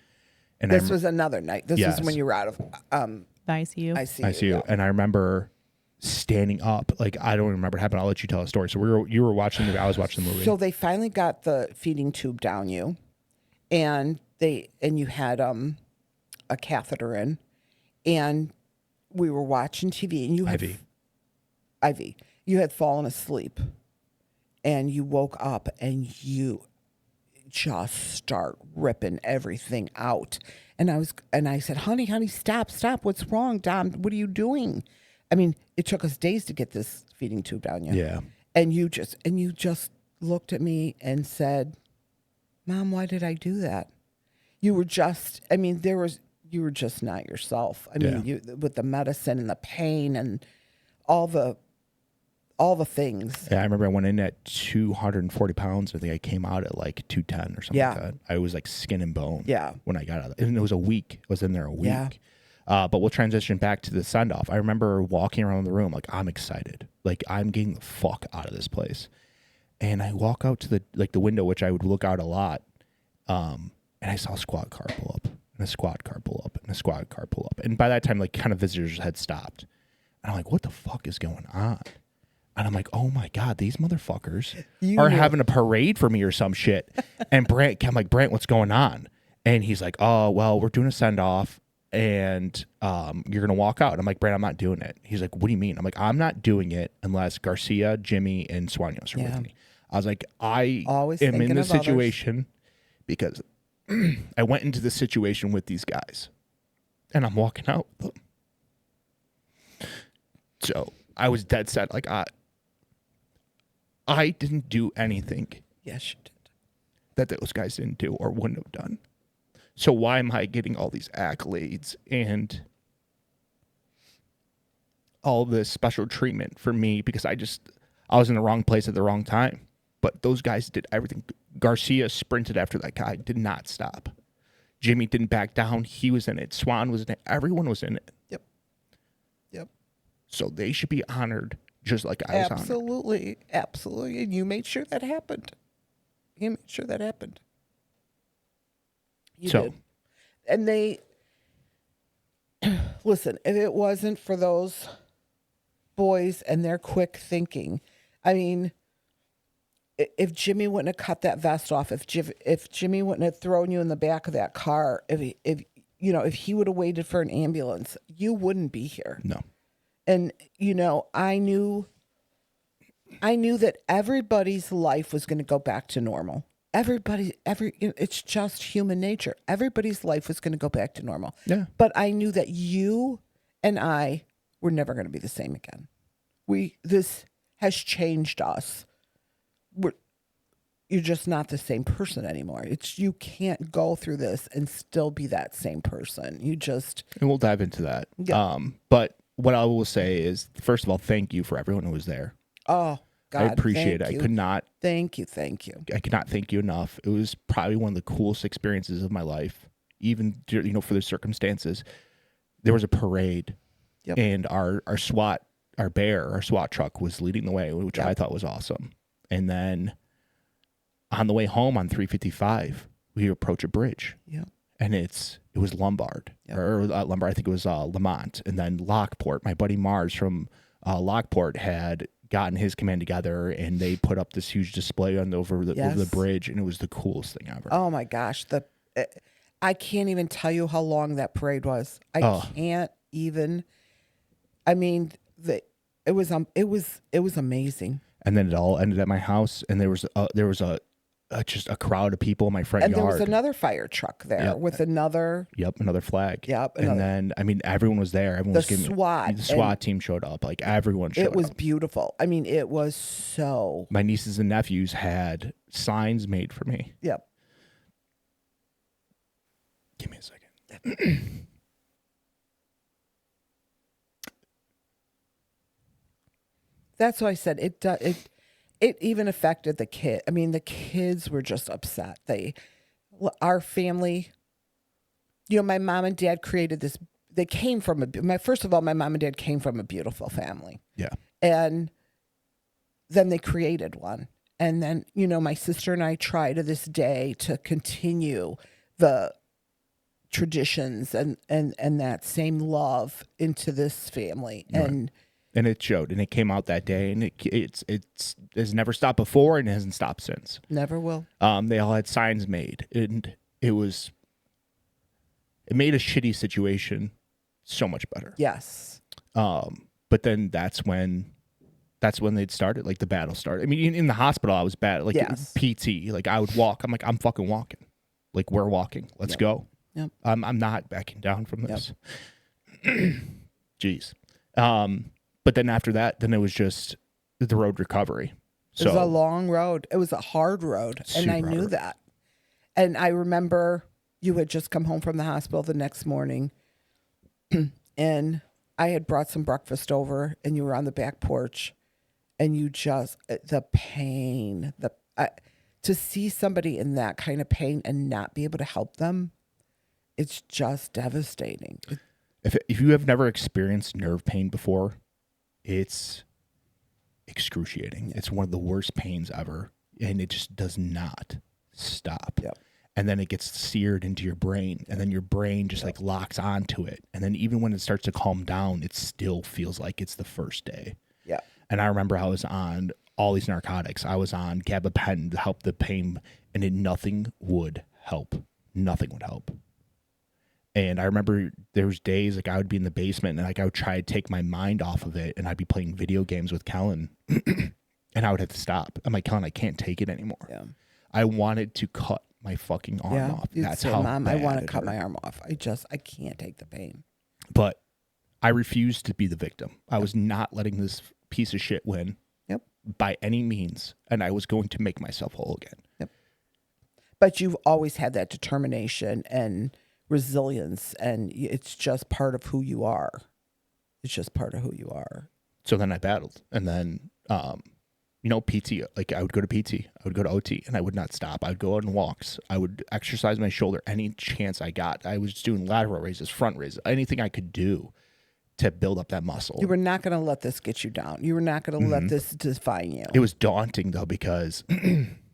and this was another night. This is when you were out of the ICU. ICU, yeah. and I remember standing up. Like I don't remember what happened. I'll let you tell the story. So you were watching the movie. I was watching the movie. So they finally got the feeding tube down you, and you had a catheter in. And we were watching TV, and you had Ivy. You had fallen asleep, and you woke up, and you just start ripping everything out. And I said, "Honey, stop! What's wrong, Dom? What are you doing?" I mean, it took us days to get this feeding tube down you. Yeah. And you just looked at me and said, "Mom, why did I do that?" You were just. I mean, you were just not yourself. I mean, you with the medicine and the pain and all the things. Yeah, I remember I went in at 240 pounds. I think I came out at like 210 or something like that. I was like skin and bone. Yeah. When I got out, and it was a week. I was in there a week. Yeah. But we'll transition back to the send off. I remember walking around the room like I'm excited, like I'm getting the fuck out of this place. And I walk out to the window, which I would look out a lot, and I saw a squad car pull up. And a squad car pull up, and a squad car pull up. And by that time, like, kind of visitors had stopped. And I'm like, what the fuck is going on? And I'm like, oh my God, these motherfuckers are having a parade for me or some shit. And I'm like, Brant, what's going on? And he's like, oh, well, we're doing a send off, and you're going to walk out. And I'm like, Brant, I'm not doing it. He's like, what do you mean? I'm like, I'm not doing it unless Garcia, Jimmy, and Sueños are with me. I was like, I am in this situation because I went into the situation with these guys, and I'm walking out with them. So I was dead set. Like I didn't do anything. Yes, you did. That those guys didn't do or wouldn't have done. So why am I getting all these accolades and all this special treatment for me? Because I was in the wrong place at the wrong time. But those guys did everything. Garcia sprinted after that guy, did not stop. Jimmy didn't back down. He was in it. Swan was in it. Everyone was in it. Yep. So they should be honored just like I was honored. Absolutely. And you made sure that happened. You did. And they, listen, if it wasn't for those boys and their quick thinking, I mean, if Jimmy wouldn't have cut that vest off, if Jimmy wouldn't have thrown you in the back of that car, if he would have waited for an ambulance, you wouldn't be here. No. And I knew that everybody's life was going to go back to normal. It's just human nature. Everybody's life was going to go back to normal. Yeah. But I knew that you and I were never going to be the same again. This has changed us. You're just not the same person anymore. You can't go through this and still be that same person. And we'll dive into that. Yeah. But what I will say is, first of all, thank you for everyone who was there. Oh, God, I appreciate thank it. you. I could not Thank you. thank you enough. It was probably one of the coolest experiences of my life, even for the circumstances. There was a parade, Yep. and our SWAT truck was leading the way, which I thought was awesome. And then on the way home on 355, we approach a bridge. Yep. And it was Lombard, or Lombard. I think it was Lamont, and then Lockport. My buddy Mars from Lockport had gotten his command together, and they put up this huge display over the bridge, and it was the coolest thing ever. Oh my gosh, I can't even tell you how long that parade was. I can't even. I mean, it was amazing. And then it all ended at my house, and there was just a crowd of people in my front and yard. And there was another fire truck there with another. Another flag. Yep. And then, I mean, everyone was there. Everyone was giving SWAT. The SWAT team showed up. Like, everyone showed up. It was beautiful. I mean, it was so. My nieces and nephews had signs made for me. Yep. Give me a second. That's why I said it even affected the kid. I mean, the kids were just upset. Our family, my mom and dad created this. They came from first of all, my mom and dad came from a beautiful family. Yeah. And then they created one. And then, my sister and I try to this day to continue the traditions and that same love into this family. Right. And it showed, and it came out that day, and it's has never stopped before, and it hasn't stopped since. Never will. They all had signs made, and it made a shitty situation so much better. Yes. But then that's when they'd started, like the battle started. I mean, in the hospital, I was bad, like PT. Like I would walk. I'm like, I'm fucking walking. Like we're walking. Let's go. Yep. I'm not backing down from this. Yep. Jeez. But then after that, then it was just the road recovery. It was a long road. It was a hard road. And I knew that. And I remember you had just come home from the hospital the next morning. And I had brought some breakfast over, and you were on the back porch. And you just, the pain, to see somebody in that kind of pain and not be able to help them, it's just devastating. If you have never experienced nerve pain before, it's excruciating. It's one of the worst pains ever, and it just does not stop. Yep. And then it gets seared into your brain, and then your brain just like locks onto it. And then even when it starts to calm down, it still feels like it's the first day. Yeah. And I remember I was on all these narcotics. I was on gabapentin to help the pain, and nothing would help. Nothing would help. And I remember there was days like I would be in the basement and like I would try to take my mind off of it, and I'd be playing video games with Kellen and I would have to stop. I'm like, Kellen, I can't take it anymore. Yeah. I wanted to cut my fucking arm off. That's how Mom, I want to cut hurt. my arm off. I can't take the pain. But I refused to be the victim. I was not letting this piece of shit win. Yep. By any means. And I was going to make myself whole again. Yep. But you've always had that determination and resilience, and it's just part of who you are. It's just part of who you are. So then I battled, and then PT, like I would go to PT, I would go to OT, and I would not stop. I would go on walks. I would exercise my shoulder any chance I got. I was just doing lateral raises, front raises, anything I could do to build up that muscle. You were not going to let this get you down. You were not going to let this define you. It was daunting though, because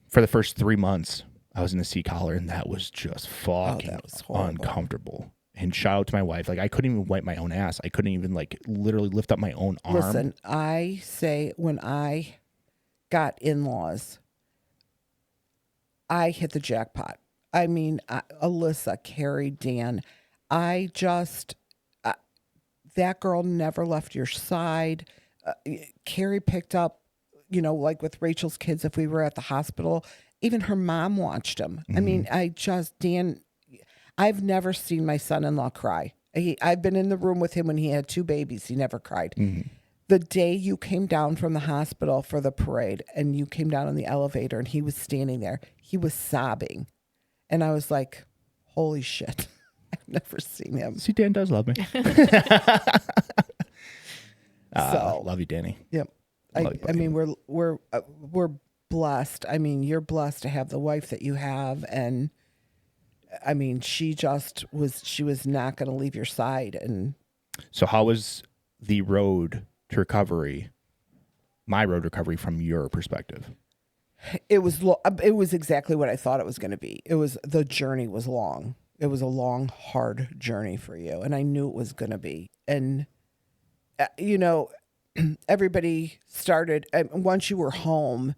for the first 3 months I was in a C-collar, and that was just fucking uncomfortable. And shout out to my wife. Like I couldn't even wipe my own ass. I couldn't even like literally lift up my own arm. Listen, I say when I got in-laws, I hit the jackpot. I mean, Alyssa, Carrie, Dan, I just, that girl never left your side. Carrie picked up, like with Rachel's kids, if we were at the hospital, even her mom watched them. Mm-hmm. I mean, Dan, I've never seen my son-in-law cry. I've been in the room with him when he had 2 babies. He never cried. Mm-hmm. The day you came down from the hospital for the parade and you came down in the elevator and he was standing there, he was sobbing. And I was like, holy shit. I've never seen him. See, Dan does love me. Love you, Danny. Yep. I mean, we're blessed. I mean, you're blessed to have the wife that you have, and I mean, she was not going to leave your side. And So how was the road to recovery, my road recovery from your perspective? it was exactly what I thought it was going to be. The journey was long. It was a long, hard journey for you, and I knew it was going to be. And you know, everybody started once you were home,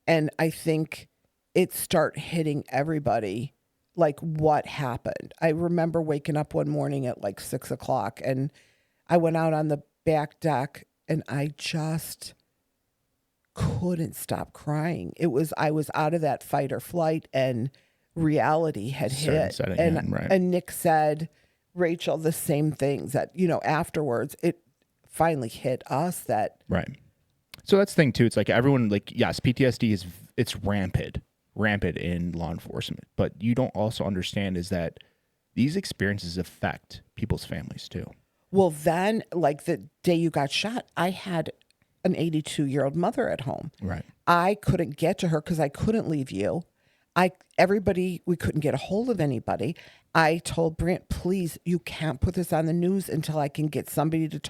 and I think it start hitting everybody like what happened. I remember waking up one morning at like 6 o'clock, and I went out on the back deck, and I just couldn't stop crying. I was out of that fight or flight, and reality had hit. Setting And in, right. and Nick said, Rachel, the same things that, afterwards it finally hit us that Right. So that's the thing too. It's like everyone, like, yes, PTSD it's rampant in law enforcement, but you don't also understand is that these experiences affect people's families too. well, then like the day you got shot, I had an 82-year-old mother at home. Right. I couldn't get to her because I couldn't leave you. We couldn't get a hold of anybody. I told Brant, please, you can't put this on the news until I can get somebody to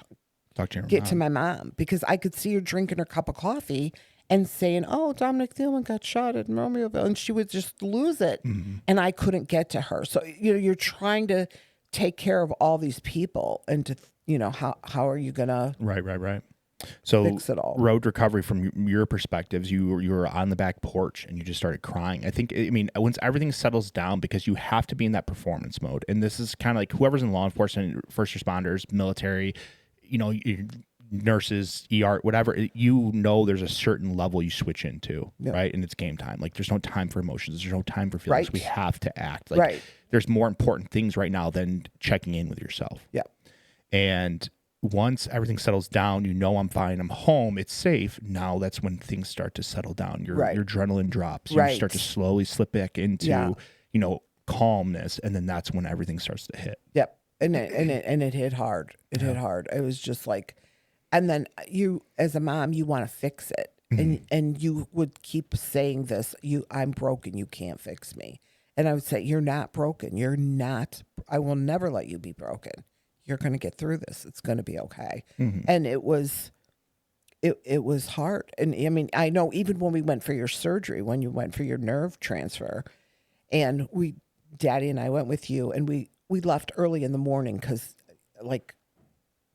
Talk to your get mom. to my mom, because I could see her drinking her cup of coffee and saying, oh, Dominic Thielman got shot at Romeoville, and she would just lose it. Mm-hmm. And I couldn't get to her. So, you're trying to take care of all these people, and how are you going to Right. So fix it all? road recovery from your perspectives, you were on the back porch and you just started crying. I mean, once everything settles down, because you have to be in that performance mode. And this is kind of like whoever's in law enforcement, first responders, military, nurses, ER, whatever, there's a certain level you switch into, Yep. right? And it's game time. Like there's no time for emotions. There's no time for feelings. Right. We have to act. Like Right. there's more important things right now than checking in with yourself. Yeah. And once everything settles down, I'm fine, I'm home, it's safe. Now that's when things start to settle down. Your adrenaline drops. You Right. start to slowly slip back into, Yeah. calmness, and then that's when everything starts to hit. Yep. And it hit hard. It hit hard. It was just like, and then you, as a mom, you want to fix it. And you would keep saying this, I'm broken. You can't fix me. And I would say, you're not broken. I will never let you be broken. You're going to get through this. It's going to be okay. And it was hard. And I mean, I know even when we went for your surgery, when you went for your nerve transfer, and Daddy and I went with you, and we left early in the morning, because like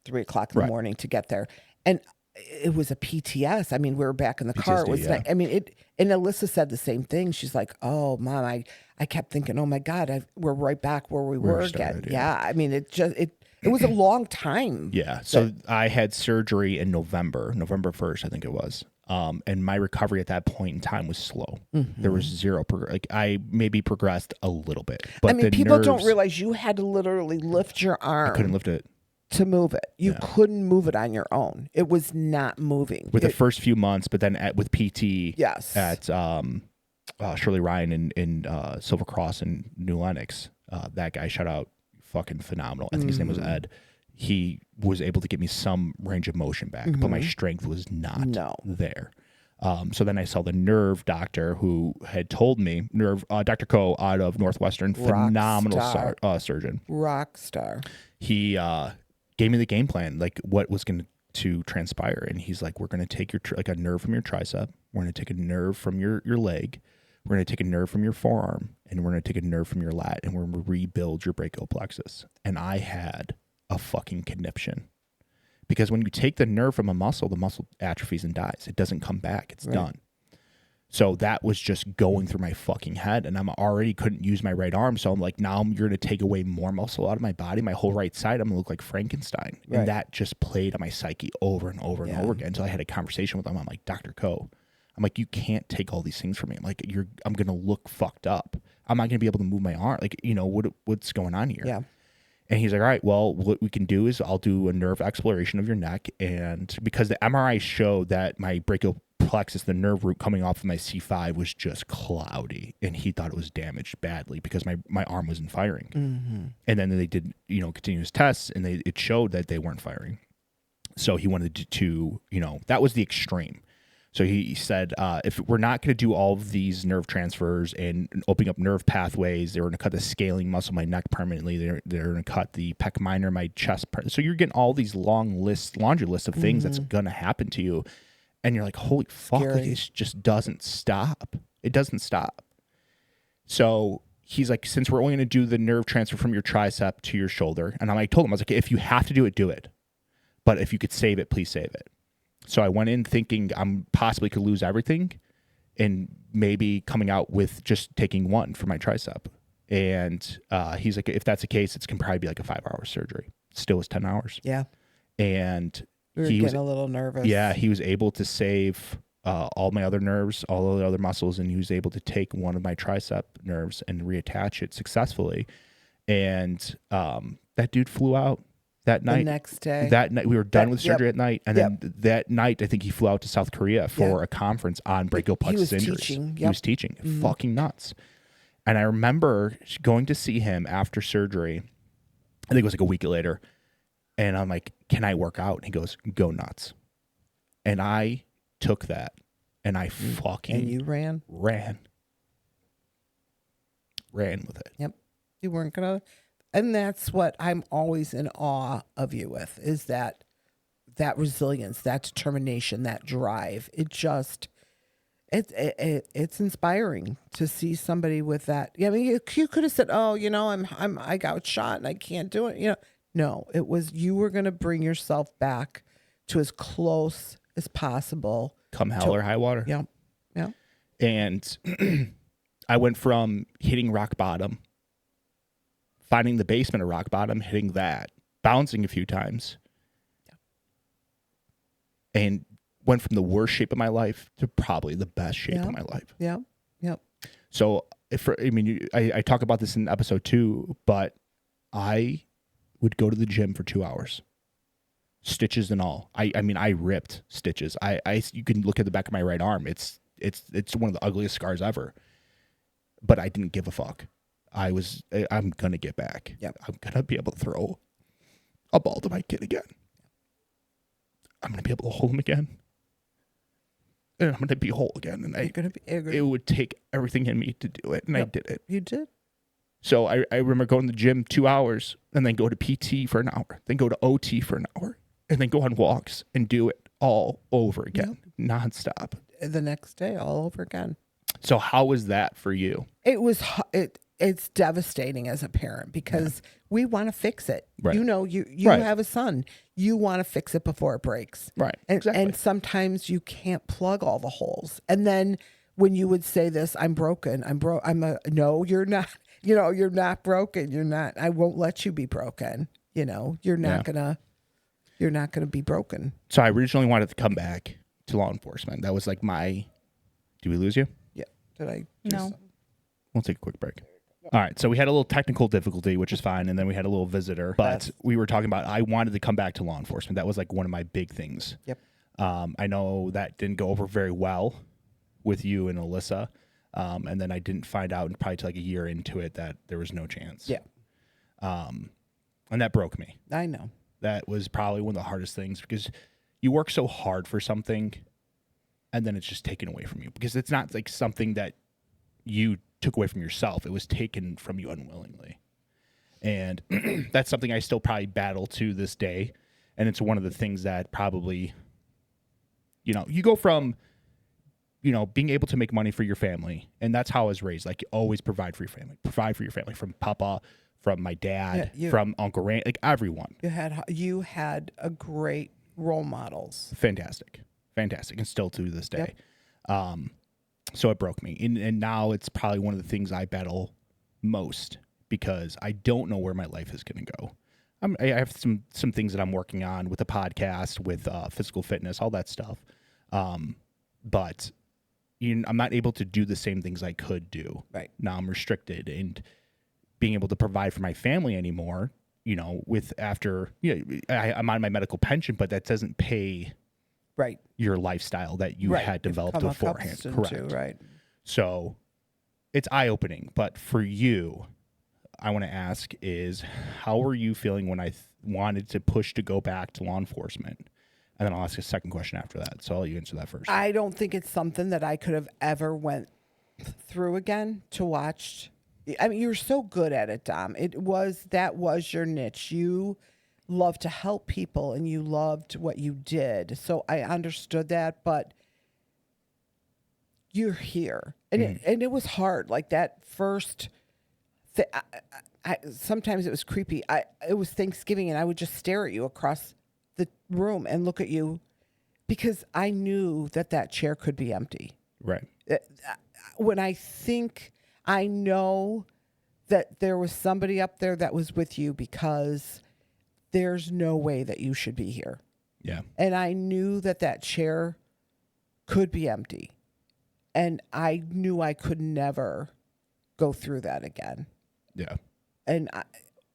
3 o'clock in the morning to get there. And it was a PTS. I mean, we were back in the car. It was PTSD, I mean, and Alyssa said the same thing. She's like, oh, Mom, I kept thinking, oh my God, we're right back where we were started, again. Yeah. I mean, it was a long time. Yeah. So I had surgery in November 1st, I think it was. And my recovery at that point in time was slow. There was zero I maybe progressed a little bit. But I mean, the people don't nerves, realize you had to literally lift your arm I couldn't lift it. to move it. You couldn't move it on your own. It was not moving. With the first few months, but then with PT Yes. at Shirley Ryan in Silver Cross in New Lenox, that guy, shout out, fucking phenomenal. I think his name was Ed. He was able to get me some range of motion back, but my strength was not there. So then I saw the nerve doctor who had told me, Dr. Coe out of Northwestern, phenomenal surgeon. Rock star. He gave me the game plan, like what was going to transpire. And he's like, we're going to take like a nerve from your tricep. We're going to take a nerve from your leg. We're going to take a nerve from your forearm, and we're going to take a nerve from your lat, and we're going to rebuild your brachial plexus. And I had a fucking conniption, because when you take the nerve from a muscle, the muscle atrophies and dies. It doesn't come back. It's done. So that was just going through my fucking head, and I'm already couldn't use my right arm. So I'm like, now you're going to take away more muscle out of my body, my whole right side. I'm going to look like Frankenstein. Right. And that just played on my psyche over and over and over again. Until I had a conversation with him. I'm like, Dr. Coe, I'm like, you can't take all these things from me. I'm like, I'm going to look fucked up. I'm not going to be able to move my arm. Like, what's going on here? Yeah. And he's like, all right, well, what we can do is I'll do a nerve exploration of your neck. And because the MRI showed that my brachial plexus, the nerve root coming off of my C5, was just cloudy. And he thought it was damaged badly because my arm wasn't firing. And then they did, continuous tests, and it showed that they weren't firing. So he wanted to, that was the extreme. So he said, if we're not going to do all of these nerve transfers and opening up nerve pathways, they're going to cut the scaling muscle in my neck permanently. They're going to cut the pec minor, my chest. So you're getting all these laundry list of things that's going to happen to you. And you're like, holy fuck, like, it just doesn't stop. It doesn't stop. So he's like, since we're only going to do the nerve transfer from your tricep to your shoulder. And I told him, I was like, if you have to do it, do it. But if you could save it, please save it. So I went in thinking I'm possibly could lose everything and maybe coming out with just taking one for my tricep. And he's like, if that's the case, it's can probably be like a 5-hour surgery. Still was 10 hours. Yeah. And We were getting a little nervous. Yeah, he was able to save all my other nerves, all the other muscles, and he was able to take one of my tricep nerves and reattach it successfully. And that dude flew out that night. The next day. That night, we were done with surgery at night. And then that night, I think he flew out to South Korea for a conference on brachial plexus injuries. Teaching. He was teaching. Fucking nuts. And I remember going to see him after surgery. I think it was like a week later. And I'm like, can I work out? And he goes, go nuts. And I took that and I fucking And you ran with it. Yep. You weren't going to. And that's what I'm always in awe of you with, is that resilience, that determination, that drive. It just, it's inspiring to see somebody with that. I mean, you could have said, oh, I got shot and I can't do it. No, it was, you were going to bring yourself back to as close as possible. Come hell or high water. Yeah. Yeah. And I went from hitting rock bottom, finding the basement of rock bottom, hitting that, bouncing a few times, and went from the worst shape of my life to probably the best shape of my life. Yeah. Yep. So I talk about this in episode 2, but I would go to the gym for 2 hours, stitches and all. I ripped stitches. You can look at the back of my right arm. It's one of the ugliest scars ever, but I didn't give a fuck. I'm going to get back. Yep. I'm going to be able to throw a ball to my kid again. I'm going to be able to hold him again. And I'm going to be whole again. And it would take everything in me to do it. And I did it. You did. So I remember going to the gym 2 hours and then go to PT for an hour, then go to OT for an hour, and then go on walks and do it all over again, nonstop. The next day, all over again. So how was that for you? It's devastating as a parent because we want to fix it. Right. You have a son. You want to fix it before it breaks. Right. And, Exactly. and sometimes you can't plug all the holes. And then when you would say this, I'm broken. No, you're not. You're not broken. You're not. I won't let you be broken. You're not gonna be broken. So I originally wanted to come back to law enforcement. That was like did we lose you? Yeah. Did I? No. We'll take a quick break. All right. So we had a little technical difficulty, which is fine. And then we had a little visitor, but we were talking about, I wanted to come back to law enforcement. That was like one of my big things. Yep. I know that didn't go over very well with you and Alyssa. And then I didn't find out probably till like a year into it that there was no chance. Yeah. And that broke me. I know. That was probably one of the hardest things because you work so hard for something and then it's just taken away from you because it's not like something that you took away from yourself. It was taken from you unwillingly. And that's something I still probably battle to this day. And it's one of the things that probably, you go from, being able to make money for your family. And that's how I was raised. Like, always provide for your family from Papa, from my dad, from Uncle Rand, like everyone. You had a great role models. Fantastic. And still to this day. Yep. So it broke me. And now it's probably one of the things I battle most because I don't know where my life is going to go. I have some things that I'm working on with the podcast, with physical fitness, all that stuff. But I'm not able to do the same things I could do. Right. Now I'm restricted and being able to provide for my family anymore, I'm on my medical pension, but that doesn't pay your lifestyle that you had developed beforehand. Correct. Right. So it's eye-opening. But for you, I want to ask is, how were you feeling when I wanted to push to go back to law enforcement? And then I'll ask a second question after that. So I'll let you answer that first. I don't think it's something that I could have ever went through again to watch. I mean, you're so good at it, Dom. That was your niche. You love to help people and you loved what you did. So I understood that, but you're here. And it was hard. Like that first sometimes it was creepy. It was Thanksgiving and I would just stare at you across the room and look at you because I knew that chair could be empty. Right. When I know that there was somebody up there that was with you because there's no way that you should be here. Yeah. And I knew that chair could be empty. And I knew I could never go through that again. Yeah. And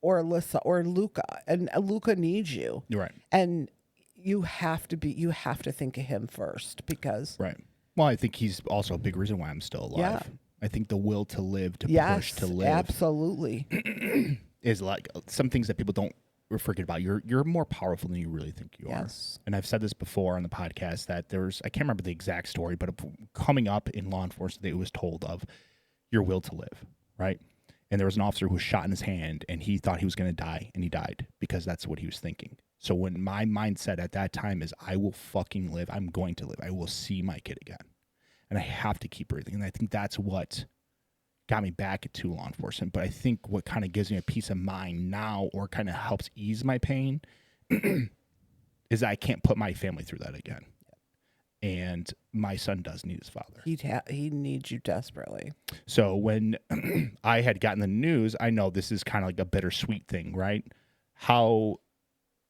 or Alyssa or Luca. And Luca needs you. You're right. And you have to think of him first because Right. Well, I think he's also a big reason why I'm still alive. Yeah. I think the will to live, to yes, push to live absolutely. is like some things that people don't forget about. You're more powerful than you really think you Yes. are. And I've said this before on the podcast that I can't remember the exact story, but coming up in law enforcement, it was told of your will to live, right? And there was an officer who was shot in his hand and he thought he was going to die and he died because that's what he was thinking. So when my mindset at that time is I will fucking live, I'm going to live. I will see my kid again. And I have to keep breathing. And I think that's what got me back into law enforcement. But I think what kind of gives me a peace of mind now or kind of helps ease my pain is I can't put my family through that again. And my son does need his father. He needs you desperately. So when I had gotten the news, I know this is kind of like a bittersweet thing, right? How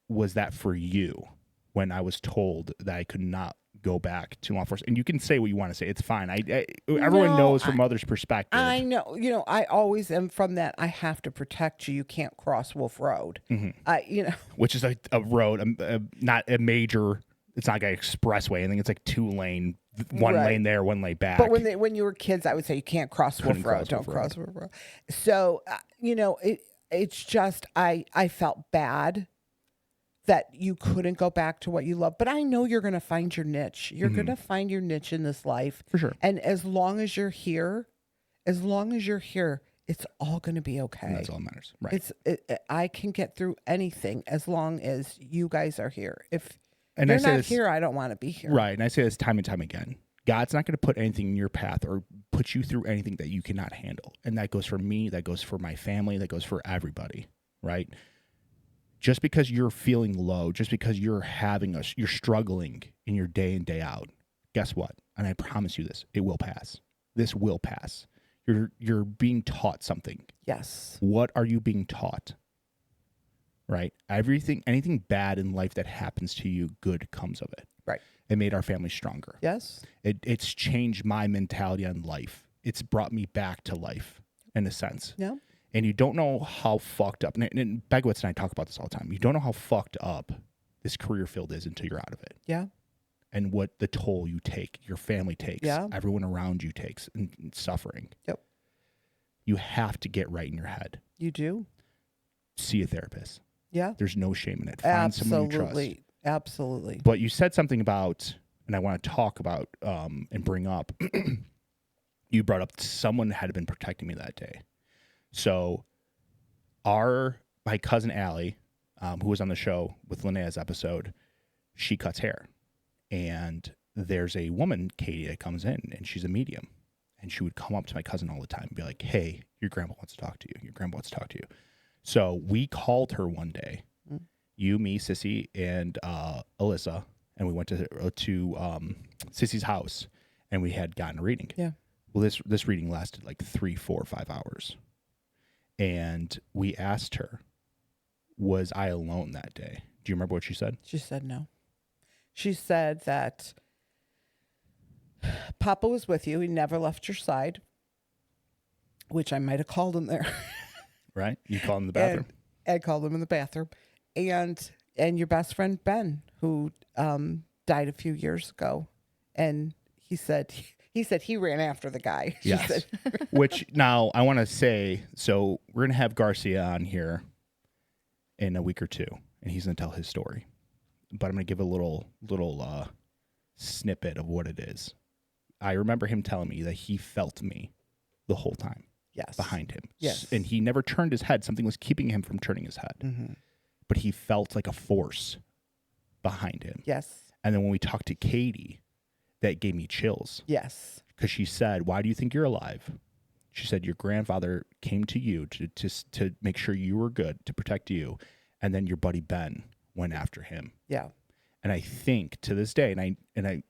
was that for you when I was told that I could not go back to law enforcement? And you can say what you want to say. It's fine. Everyone knows from others' perspective. I know. You know, I always am from that. I have to protect you. You can't cross Wolf Road. Which is a road, not a major. It's not like an expressway. I think it's like 2-lane, one Right. lane there, one lane back. But when you were kids, I would say you can't cross Wolf Road. Don't cross Wolf Road. So it's just I felt bad that you couldn't go back to what you love. But I know you're going to find your niche. You're going to find your niche in this life. For sure. And as long as you're here, it's all going to be okay. And that's all that matters. Right. I can get through anything as long as you guys are here. If And you're I say not this, here, I don't want to be here. Right. And I say this time and time again. God's not going to put anything in your path or put you through anything that you cannot handle. And that goes for me. That goes for my family. That goes for everybody. Right. Just because you're feeling low, just because you're struggling in your day in, day out, guess what? And I promise you this, it will pass. This will pass. You're being taught something. Yes. What are you being taught? Right? Anything bad in life that happens to you, good comes of it. Right. It made our family stronger. Yes. It's changed my mentality on life. It's brought me back to life in a sense. Yeah. And you don't know how fucked up, and Begwitz and I talk about this all the time. You don't know how fucked up this career field is until you're out of it. Yeah. And what the toll you take, your family takes, Yeah. everyone around you takes, and suffering. Yep. You have to get right in your head. You do. See a therapist. Yeah. There's no shame in it. Find someone you trust. Absolutely. But you said something about, and I want to talk about and bring up, you brought up someone had been protecting me that day. So my cousin Allie, who was on the show with Linnea's episode, she cuts hair. And there's a woman, Katie, that comes in, and she's a medium. And she would come up to my cousin all the time and be like, hey, your grandpa wants to talk to you. Your grandpa wants to talk to you. So we called her one day, you, me, Sissy, and Alyssa, and we went to Sissy's house, and we had gotten a reading. Yeah. Well, this reading lasted like 3, 4, 5 hours. And we asked her, was I alone that day? Do you remember what she said? She said no. She said that Papa was with you. He never left your side, which I might have called him there. Right? You called in the bathroom. Ed called him in the bathroom. And your best friend, Ben, who died a few years ago. And he said he ran after the guy. She Yes. said, Which now I want to say, so we're going to have Garcia on here in a week or two, and he's going to tell his story. but I'm going to give a little snippet of what it is. I remember him telling me that he felt me the whole time. Yes. Behind him. Yes. And he never turned his head. Something was keeping him from turning his head. Mm-hmm. But he felt like a force behind him. Yes. And then when we talked to Katie, that gave me chills. Yes. Because she said, "Why do you think you're alive?" She said, "Your grandfather came to you to make sure you were good, to protect you. And then your buddy Ben went after him." Yeah. And I think to this day, and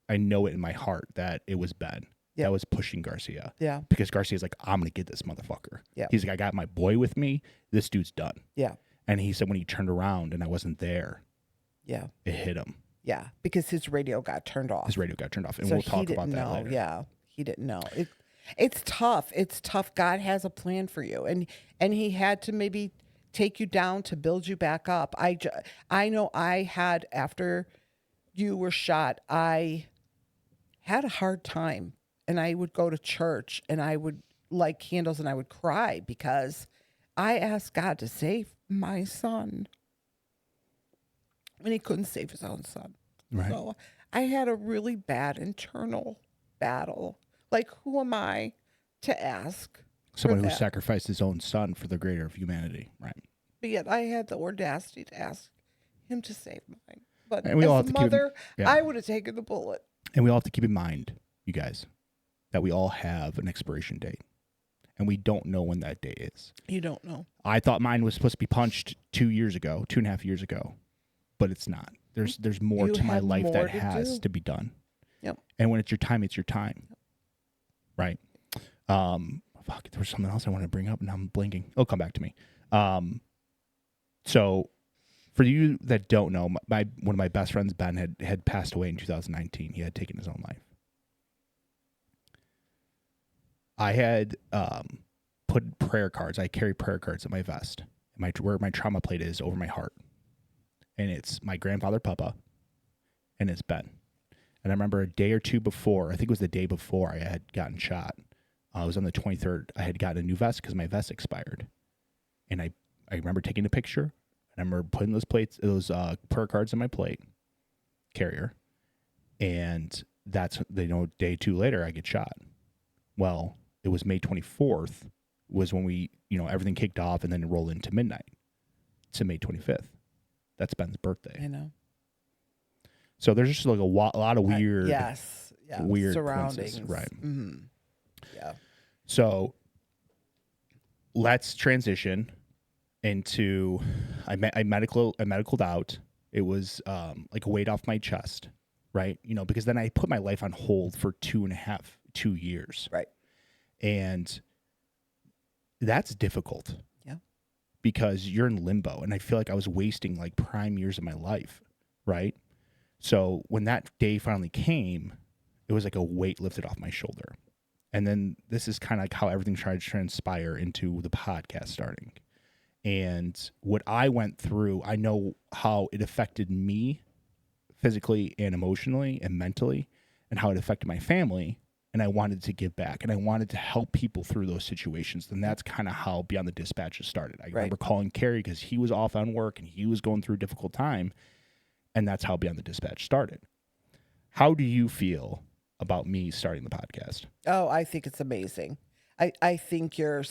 I know it in my heart that it was Ben that was pushing Garcia. Yeah. Because Garcia's like, "I'm going to get this motherfucker." Yeah. He's like, "I got my boy with me. This dude's done." Yeah. And he said when he turned around and I wasn't there, Yeah. it hit him. Yeah. Because his radio got turned off. His radio got turned off. And So we'll talk he about didn't that know. later. Yeah. He didn't know. It's tough. It's tough. God has a plan for you. And he had to maybe take you down to build you back up. I know I had, after you were shot, I had a hard time. And I would go to church and I would light candles and I would cry because I asked God to save my son. And he couldn't save his own son. Right. So I had a really bad internal battle. Like, who am I to ask? Someone for who that? sacrificed his own son for the greater of humanity. Right. But yet I had the audacity to ask him to save mine. But And we all as have a to keep mother, yeah. I would have taken the bullet. And we all have to keep in mind, you guys, that we all have an expiration date. And we don't know when that day is. You don't know. I thought mine was supposed to be punched 2.5 years ago, but it's not. There's more You to my have life more that to has do. to be done. Yep. And when it's your time, it's your time. Right. Fuck, there was something else I wanted to bring up and now I'm blinking. It'll come back to me. So for you that don't know, one of my best friends, Ben, had passed away in 2019. He had taken his own life. I had put prayer cards. I carry prayer cards at my vest. Where my trauma plate is over my heart. And it's my grandfather, Papa, and it's Ben. And I remember a day or two before, I think it was the day before I had gotten shot. It was on the 23rd. I had gotten a new vest because my vest expired. And I remember taking a picture. And I remember putting those prayer cards in my plate carrier. And that's, day 2 later, I get shot. Well, it was May 24th was when we, everything kicked off and then it rolled into midnight to May 25th. That's Ben's birthday. I know. So there's just like a lot of weird, Yes. Yeah. weird surroundings. coincidences, right? Mm-hmm. Yeah. So let's transition into I medicaled out. It was like a weight off my chest, right? Because then I put my life on hold for 2 years. Right. And that's difficult. Yeah. Because you're in limbo. And I feel like I was wasting like prime years of my life. Right. So when that day finally came, it was like a weight lifted off my shoulder. And then this is kind of like how everything tried to transpire into the podcast starting. And what I went through, I know how it affected me physically and emotionally and mentally and how it affected my family. And I wanted to give back and I wanted to help people through those situations. And that's kind of how Beyond the Dispatches started. I remember calling Kerry because he was off on work and he was going through a difficult time. And that's how Beyond the Dispatch started. How do you feel about me starting the podcast? Oh, I think it's amazing. I think you're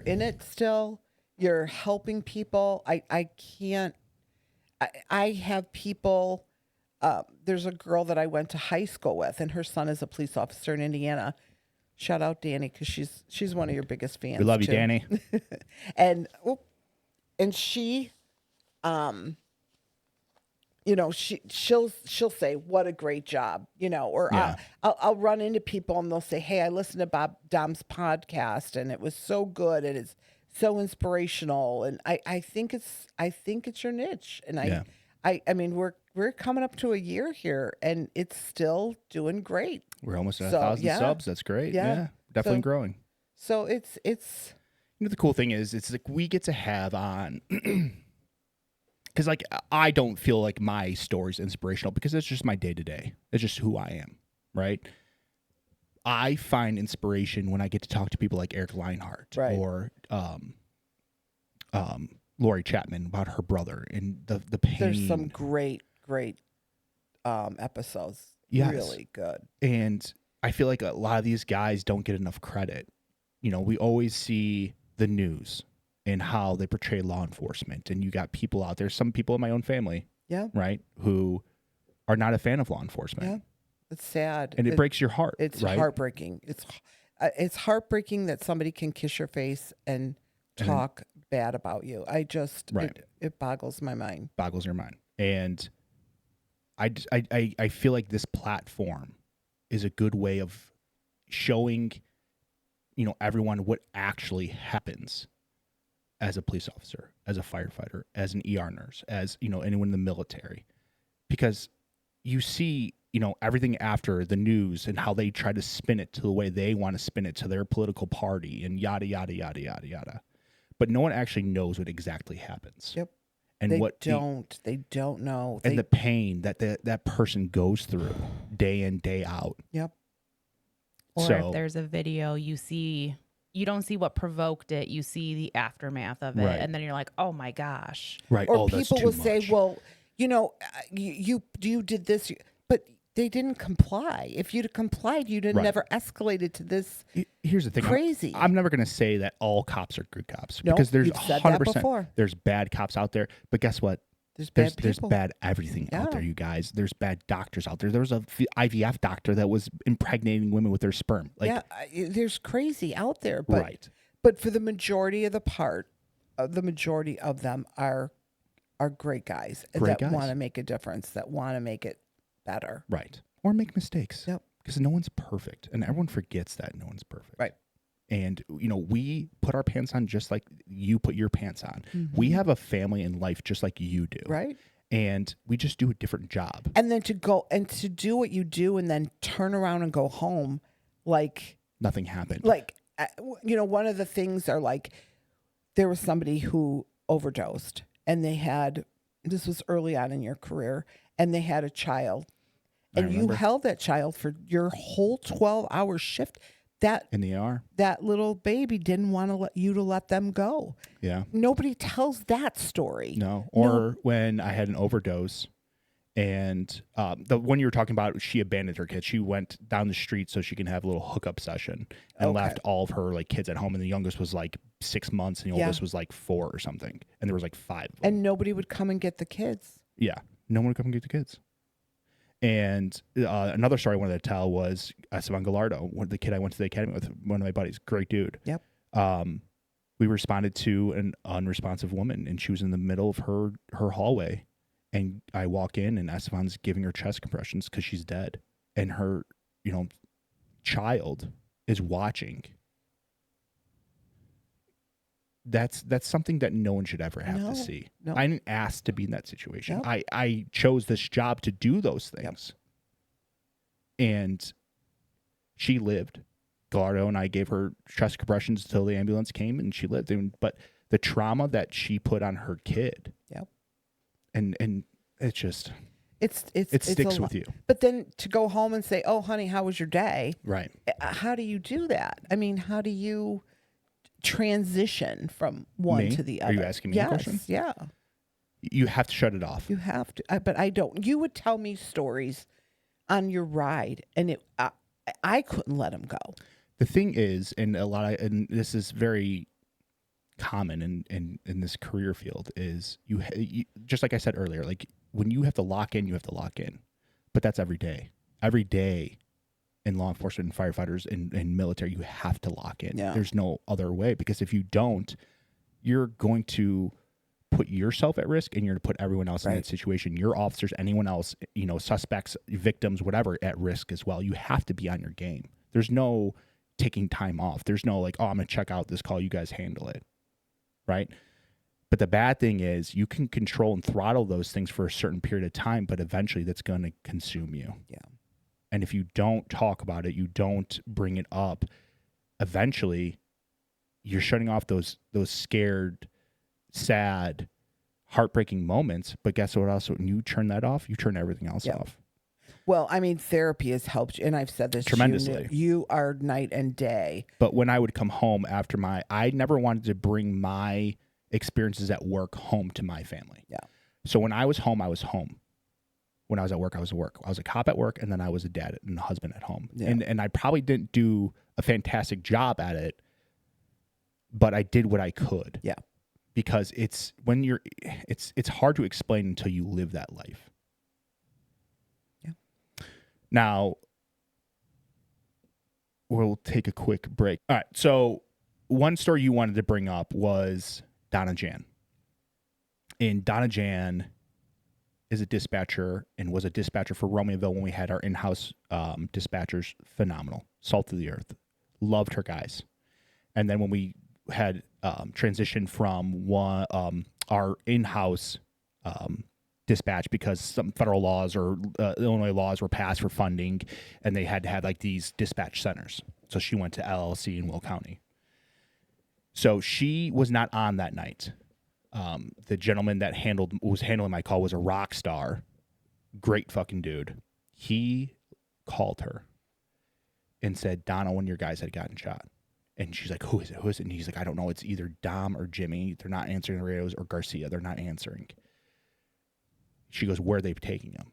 in it still. You're helping people. I have people. There's a girl that I went to high school with, and her son is a police officer in Indiana. Shout out Danny, because she's one of your biggest fans. We love you, too. Danny. and she, she'll say, "What a great job," or Yeah. I'll run into people and they'll say, "Hey, I listened to Dom's podcast and it was so good and it's so inspirational." And I think it's your niche, and Yeah. I mean we're coming up to a year here and it's still doing great. We're almost at So, 1,000 yeah. subs. That's great. Yeah. Yeah. Definitely So- growing. So it's The cool thing is it's like we get to have on because like I don't feel like my story's inspirational because it's just my day to day. It's just who I am, right? I find inspiration when I get to talk to people like Eric Leinhardt Right. or Lori Chapman about her brother and the pain. There's some great episodes. Yes. Really good. And I feel like a lot of these guys don't get enough credit. You know, we always see the news and how they portray law enforcement, and you got people out there, some people in my own family, Yeah. right, who are not a fan of law enforcement. Yeah. It's sad. And it breaks your heart. It's right? heartbreaking. It's heartbreaking that somebody can kiss your face and talk bad about you. I just it boggles my mind. Boggles your mind. And I feel like this platform is a good way of showing, you know, everyone what actually happens as a police officer, as a firefighter, as an ER nurse, as, you know, anyone in the military. Because you see, you know, everything after the news and how they try to spin it to the way they want to spin it to their political party and yada, yada, yada, yada, yada. But no one actually knows what exactly happens. Yep. And they don't know. And the pain that that person goes through day in, day out. Yep. Or So, if there's a video, you don't see what provoked it. You see the aftermath of it. Right. And then you're like, oh my gosh. right. Or Oh, that's people too will say, much. well, you know, you did this, but they didn't comply. If you'd have complied, you'd have Right. never escalated to this. Here's the thing. Crazy. I'm never going to say that all cops are good cops No, because there's you've said that 100%. before. There's bad cops out there. But guess what? There's bad There's people. bad everything out Yeah. there, you guys. There's bad doctors out there. There was a IVF doctor that was impregnating women with their sperm. Like, Yeah, there's crazy out there, but right. but for the majority of the majority of them are great guys Great that guys. want to make a difference, that want to make it better. Right. Or make mistakes. Yep. Because no one's perfect. And everyone forgets that no one's perfect. Right. And, you know, we put our pants on just like you put your pants on. Mm-hmm. We have a family and life just like you do. Right. And we just do a different job. And then to go and to do what you do and then turn around and go home like Nothing happened. you know, one of the things are like there was somebody who overdosed and this was early on in your career, and they had a child, and you remember. held that child for your whole 12-hour shift. In the ER. That little baby didn't want to let them go. Yeah. Nobody tells that story. No. Or when I had an overdose and the one you were talking about, she abandoned her kids. She went down the street so she can have a little hookup session and left all of her like kids at home. And the youngest was like 6 months and the oldest was like 4 or something. And there was like 5 of them. And nobody would come and get the kids. Yeah. No one would come and get the kids. And another story I wanted to tell was Esteban Gallardo, the kid I went to the academy with, one of my buddies, great dude. Yep. We responded to an unresponsive woman, and she was in the middle of her hallway. And I walk in, and Esteban's giving her chest compressions because she's dead. And her, you know, child is watching. That's something that no one should ever have to see. No. I didn't ask to be in that situation. Yep. I chose this job to do those things. And she lived. Gallardo and I gave her chest compressions until the ambulance came, and she lived. But the trauma that she put on her kid, and it's just it sticks with you. But then to go home and say, "Oh, honey, how was your day?" Right. How do you do that? I mean, how do you transition from one Me? to the Are other? you asking me a question? Yeah. You have to shut it off. You have to, but I don't. You would tell me stories on your ride, and I couldn't let them go. The thing is, and and this is very common in this career field, is you just like I said earlier, like when you have to lock in, you have to lock in. But that's every day. Every day in law enforcement and firefighters and military, you have to lock in. Yeah. There's no other way, because if you don't, you're going to put yourself at risk, and you're going to put everyone else in that situation, your officers, anyone else, you know, suspects, victims, whatever, at risk as well. You have to be on your game. There's no taking time off. There's no like, oh, I'm going to check out this call, you guys handle it. Right? But the bad thing is you can control and throttle those things for a certain period of time, but eventually that's going to consume you. Yeah. And if you don't talk about it, you don't bring it up, eventually you're shutting off those scared, sad, heartbreaking moments. But guess what else? When you turn that off, you turn everything else off. Well, I mean, therapy has helped you, and I've said this Tremendously. You are night and day. But when I would come home after I never wanted to bring my experiences at work home to my family. Yeah. So when I was home, I was home. When I was at work, I was at work. I was a cop at work, and then I was a dad and a husband at home. Yeah. And I probably didn't do a fantastic job at it, but I did what I could. Yeah. Because it's hard to explain until you live that life. Yeah. Now, we'll take a quick break. All right. So one story you wanted to bring up was Donna Jan. And Donna Jan is a dispatcher and was a dispatcher for Romeoville when we had our in-house dispatchers. Phenomenal. Salt of the earth. Loved her guys. And then when we had transitioned from our in-house dispatch because some federal laws or Illinois laws were passed for funding, and they had to have like these dispatch centers. So she went to LLC in Will County. So she was not on that night. The gentleman that was handling my call was a rock star, great fucking dude. He called her and said, Donna, one of your guys had gotten shot. And she's like, who is it? Who is it? And he's like, I don't know. It's either Dom or Jimmy. They're not answering the radios, or Garcia. They're not answering. She goes, where are they taking him?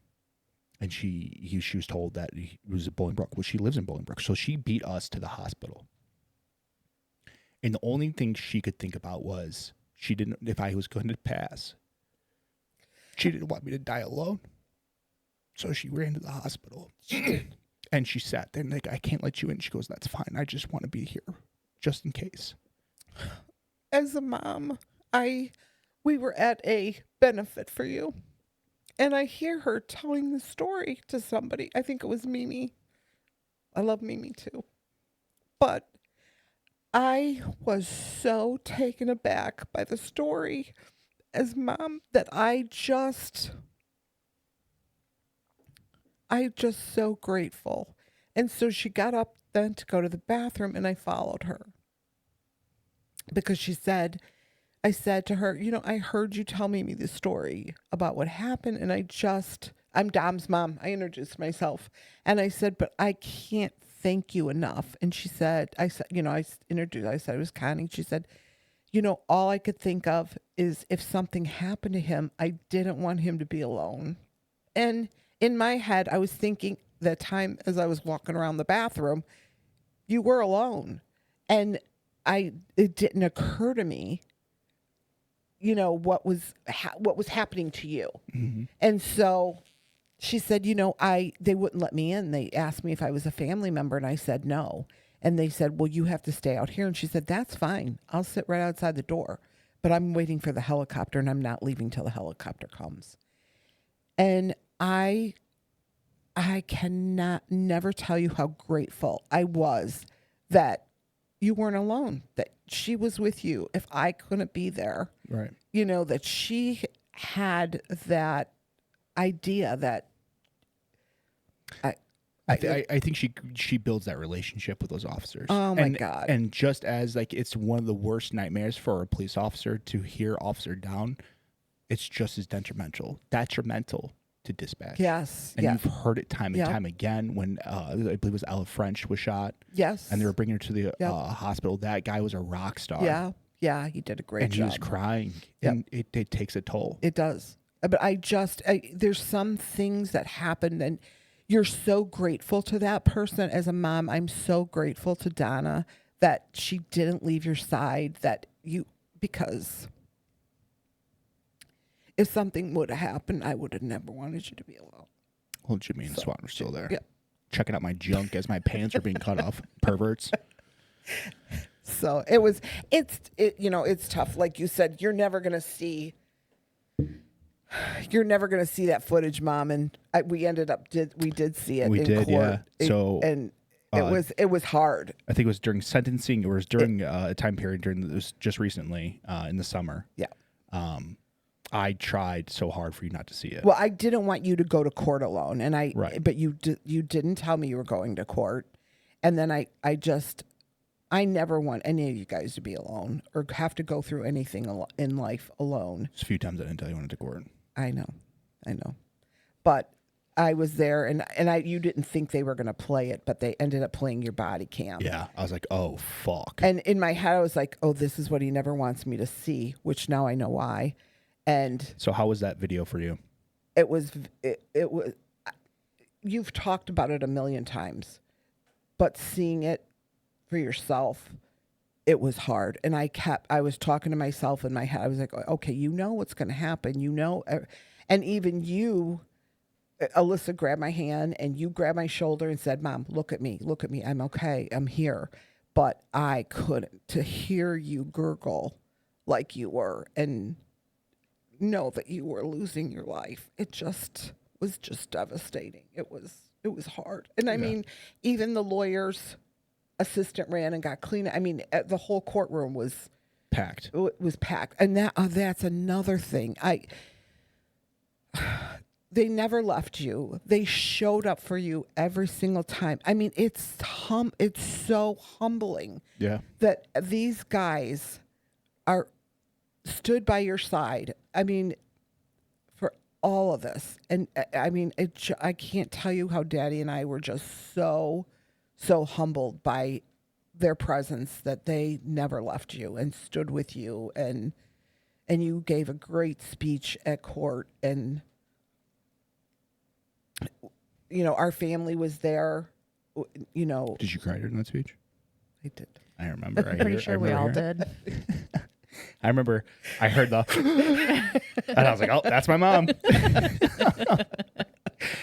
And she was told that he was at Bolingbrook. Well, she lives in Bolingbrook. So she beat us to the hospital. And the only thing she could think about was she didn't, if I was going to pass, she didn't want me to die alone. So she ran to the hospital. And she sat there and like, I can't let you in. She goes, that's fine. I just want to be here just in case. As a mom, we were at a benefit for you. And I hear her telling the story to somebody. I think it was Mimi. I love Mimi too. But I was so taken aback by the story as mom that I just so grateful. And so she got up then to go to the bathroom, and I followed her. Because I said to her, I heard you tell Mimi the story about what happened, and I'm Dom's mom. I introduced myself. And I said, but I can't thank you enough. And she said, I said it was Connie. She said, all I could think of is if something happened to him, I didn't want him to be alone. And in my head, I was thinking that time as I was walking around the bathroom, you were alone. And it didn't occur to me, what was happening to you. Mm-hmm. And so she said, they wouldn't let me in. They asked me if I was a family member, and I said no. And they said, well, you have to stay out here. And she said, that's fine. I'll sit right outside the door. But I'm waiting for the helicopter, and I'm not leaving till the helicopter comes. And I cannot never tell you how grateful I was that you weren't alone, that she was with you. If I couldn't be there, Right. That she had that idea that I think she builds that relationship with those officers. Oh my God. And just as like it's one of the worst nightmares for a police officer to hear officer down, it's just as detrimental to dispatch. Yes. And yeah. you've heard it time and Yeah. time again when I believe it was Ella French was shot. Yes. And they were bringing her to the Yep. hospital. That guy was a rock star. Yeah. Yeah. He did a great and job. he was crying. Yep. And it takes a toll. It does. But there's some things that happened, and you're so grateful to that person. As a mom, I'm so grateful to Donna that she didn't leave your side, because if something would have happened, I would have never wanted you to be alone. Well, Jimmy and Swan are still there. Yeah. Checking out my junk as my pants are being cut off. Perverts. So it's tough. Like you said, you're never going to see that footage, Mom. And we did see it We in did, court. yeah. It was hard. I think it was during sentencing. It was during a time period it was just recently in the summer. Yeah. I tried so hard for you not to see it. Well, I didn't want you to go to court alone, and Right. but you didn't tell me you were going to court, and then I never want any of you guys to be alone or have to go through anything in life alone. There's a few times I didn't tell you I went to court. I know, but I was there, and you didn't think they were going to play it, but they ended up playing your body cam. Yeah. I was like, oh, fuck. And in my head, I was like, oh, this is what he never wants me to see, which now I know why. And So how was that video for you? it was, you've talked about it a million times, but seeing it for yourself, it was hard. And I was talking to myself in my head. I was like, okay, you know what's going to happen. You know, and even you, Alyssa grabbed my hand and you grabbed my shoulder and said, Mom, look at me. I'm okay. I'm here. But I couldn't. To hear you gurgle like you were and know that you were losing your life, it just was just devastating. It was hard. And I mean, even the lawyer's assistant ran and got clean. I mean, the whole courtroom was Packed. packed. And that's another thing. They never left you. They showed up for you every single time. I mean, it's so humbling Yeah. that these guys stood by your side. I mean, for all of this. And I mean, I can't tell you how Daddy and I were just so humbled by their presence that they never left you and stood with you, and you gave a great speech at court, and you know, our family was there, you know. Did you cry during that speech? I did. I remember. Pretty sure we all did. I remember I heard the and I was like, oh, that's my mom.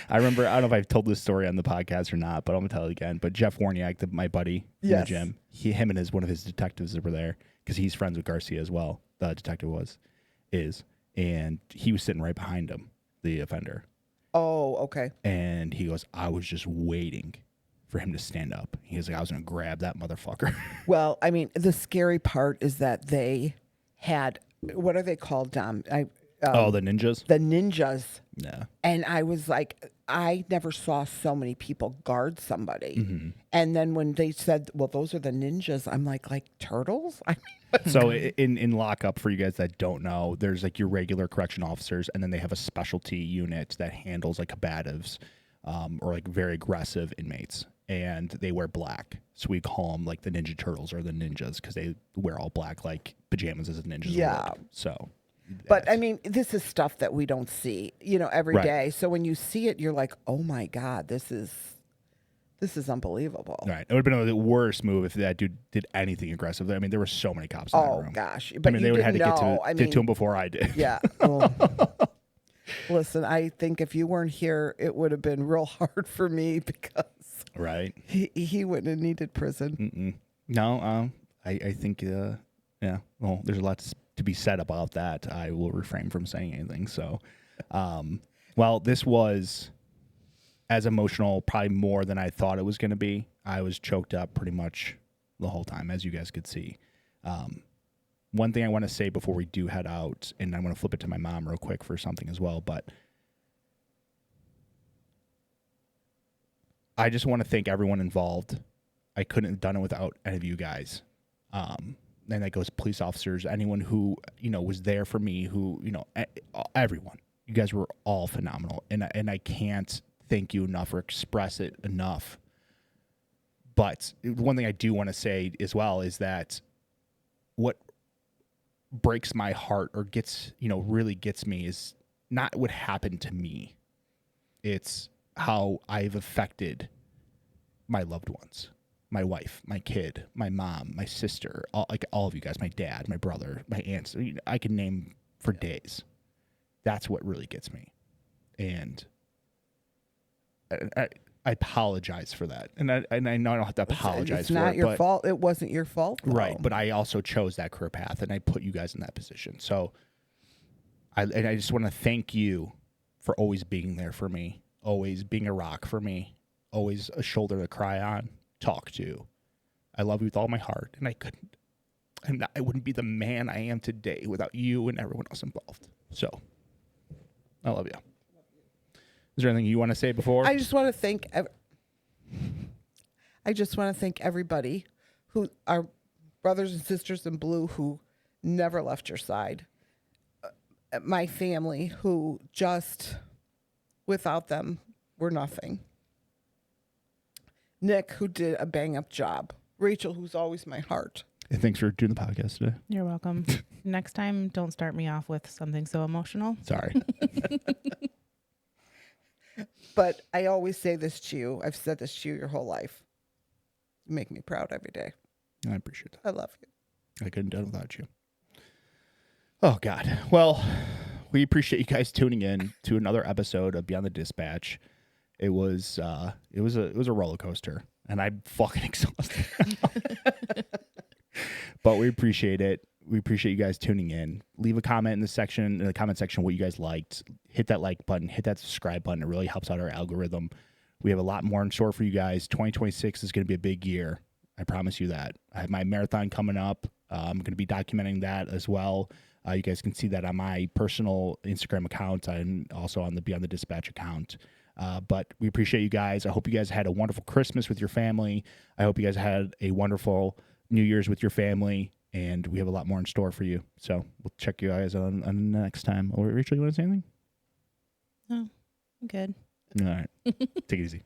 I remember, I don't know if I've told this story on the podcast or not, but I'm gonna tell it again. But Jeff Warniak, my buddy in the gym, him and one of his detectives that were there, because he's friends with Garcia as well. The detective is, and he was sitting right behind him, the offender. Oh, okay. And he goes, I was just waiting for him to stand up. He was like, I was gonna grab that motherfucker. Well, I mean, the scary part is that they had, what are they called, Dom? The ninjas? The ninjas. Yeah. And I was like, I never saw so many people guard somebody. Mm-hmm. And then when they said, well, those are the ninjas, I'm like turtles? I mean, So in lockup, for you guys that don't know, there's like your regular correction officers, and then they have a specialty unit that handles like combatives or like very aggressive inmates, and they wear black. So we call them like the Ninja Turtles or the ninjas because they wear all black like pajamas as the ninjas Yeah. would. So, but I mean, this is stuff that we don't see, you know, every day. Right. So when you see it, you're like, oh my God, this is unbelievable. Right. It would have been the worst move if that dude did anything aggressive. I mean, there were so many cops in that room. Oh gosh. I But mean, you they would have had didn't to know. get to him before I did. Yeah. Well, listen, I think if you weren't here, it would have been real hard for me because Right. he wouldn't have needed prison. Mm-mm. No, I think, yeah, well, there's a lot to be said about that. I will refrain from saying anything. So, well, this was as emotional, probably more than I thought it was going to be. I was choked up pretty much the whole time, as you guys could see. One thing I want to say before we do head out, and I want to flip it to my mom real quick for something as well, but I just want to thank everyone involved. I couldn't have done it without any of you guys. And that goes police officers, anyone who, you know, was there for me, who, you know, everyone. You guys were all phenomenal. And I can't thank you enough or express it enough. But one thing I do want to say as well is that what breaks my heart or gets, you know, really gets me is not what happened to me. It's how I've affected my loved ones, my wife, my kid, my mom, my sister, all of you guys, my dad, my brother, my aunts. I can name for days. That's what really gets me. And I apologize for that. And I know I don't have to apologize It's for it. not your but, fault. It wasn't your fault, though. Right. But I also chose that career path, and I put you guys in that position. So I just want to thank you for always being there for me, always being a rock for me, always a shoulder to cry on, talk to. I love you with all my heart, and I wouldn't be the man I am today without you and everyone else involved. So I love you. Is there anything you want to say before? I just want to thank everybody who are brothers and sisters in blue who never left your side. My family who just, without them, we're nothing. Nick, who did a bang up job. Rachel, who's always my heart. And thanks for doing the podcast today. You're welcome. Next time, don't start me off with something so emotional. Sorry. But I always say this to you. I've said this to you your whole life. You make me proud every day. I appreciate that. I love you. I couldn't have done without you. Oh God. Well, we appreciate you guys tuning in to another episode of Beyond the Dispatch. It was a roller coaster, and I'm fucking exhausted. But we appreciate it. We appreciate you guys tuning in. Leave a comment in the comment section what you guys liked. Hit that like button, hit that subscribe button. It really helps out our algorithm. We have a lot more in store for you guys. 2026 is going to be a big year. I promise you that. I have my marathon coming up. I'm going to be documenting that as well. You guys can see that on my personal Instagram account and also on the Beyond the Dispatch account. But we appreciate you guys. I hope you guys had a wonderful Christmas with your family. I hope you guys had a wonderful New Year's with your family. And we have a lot more in store for you. So we'll check you guys on next time. Or Rachel, you want to say anything? No, I'm good. All right. Take it easy.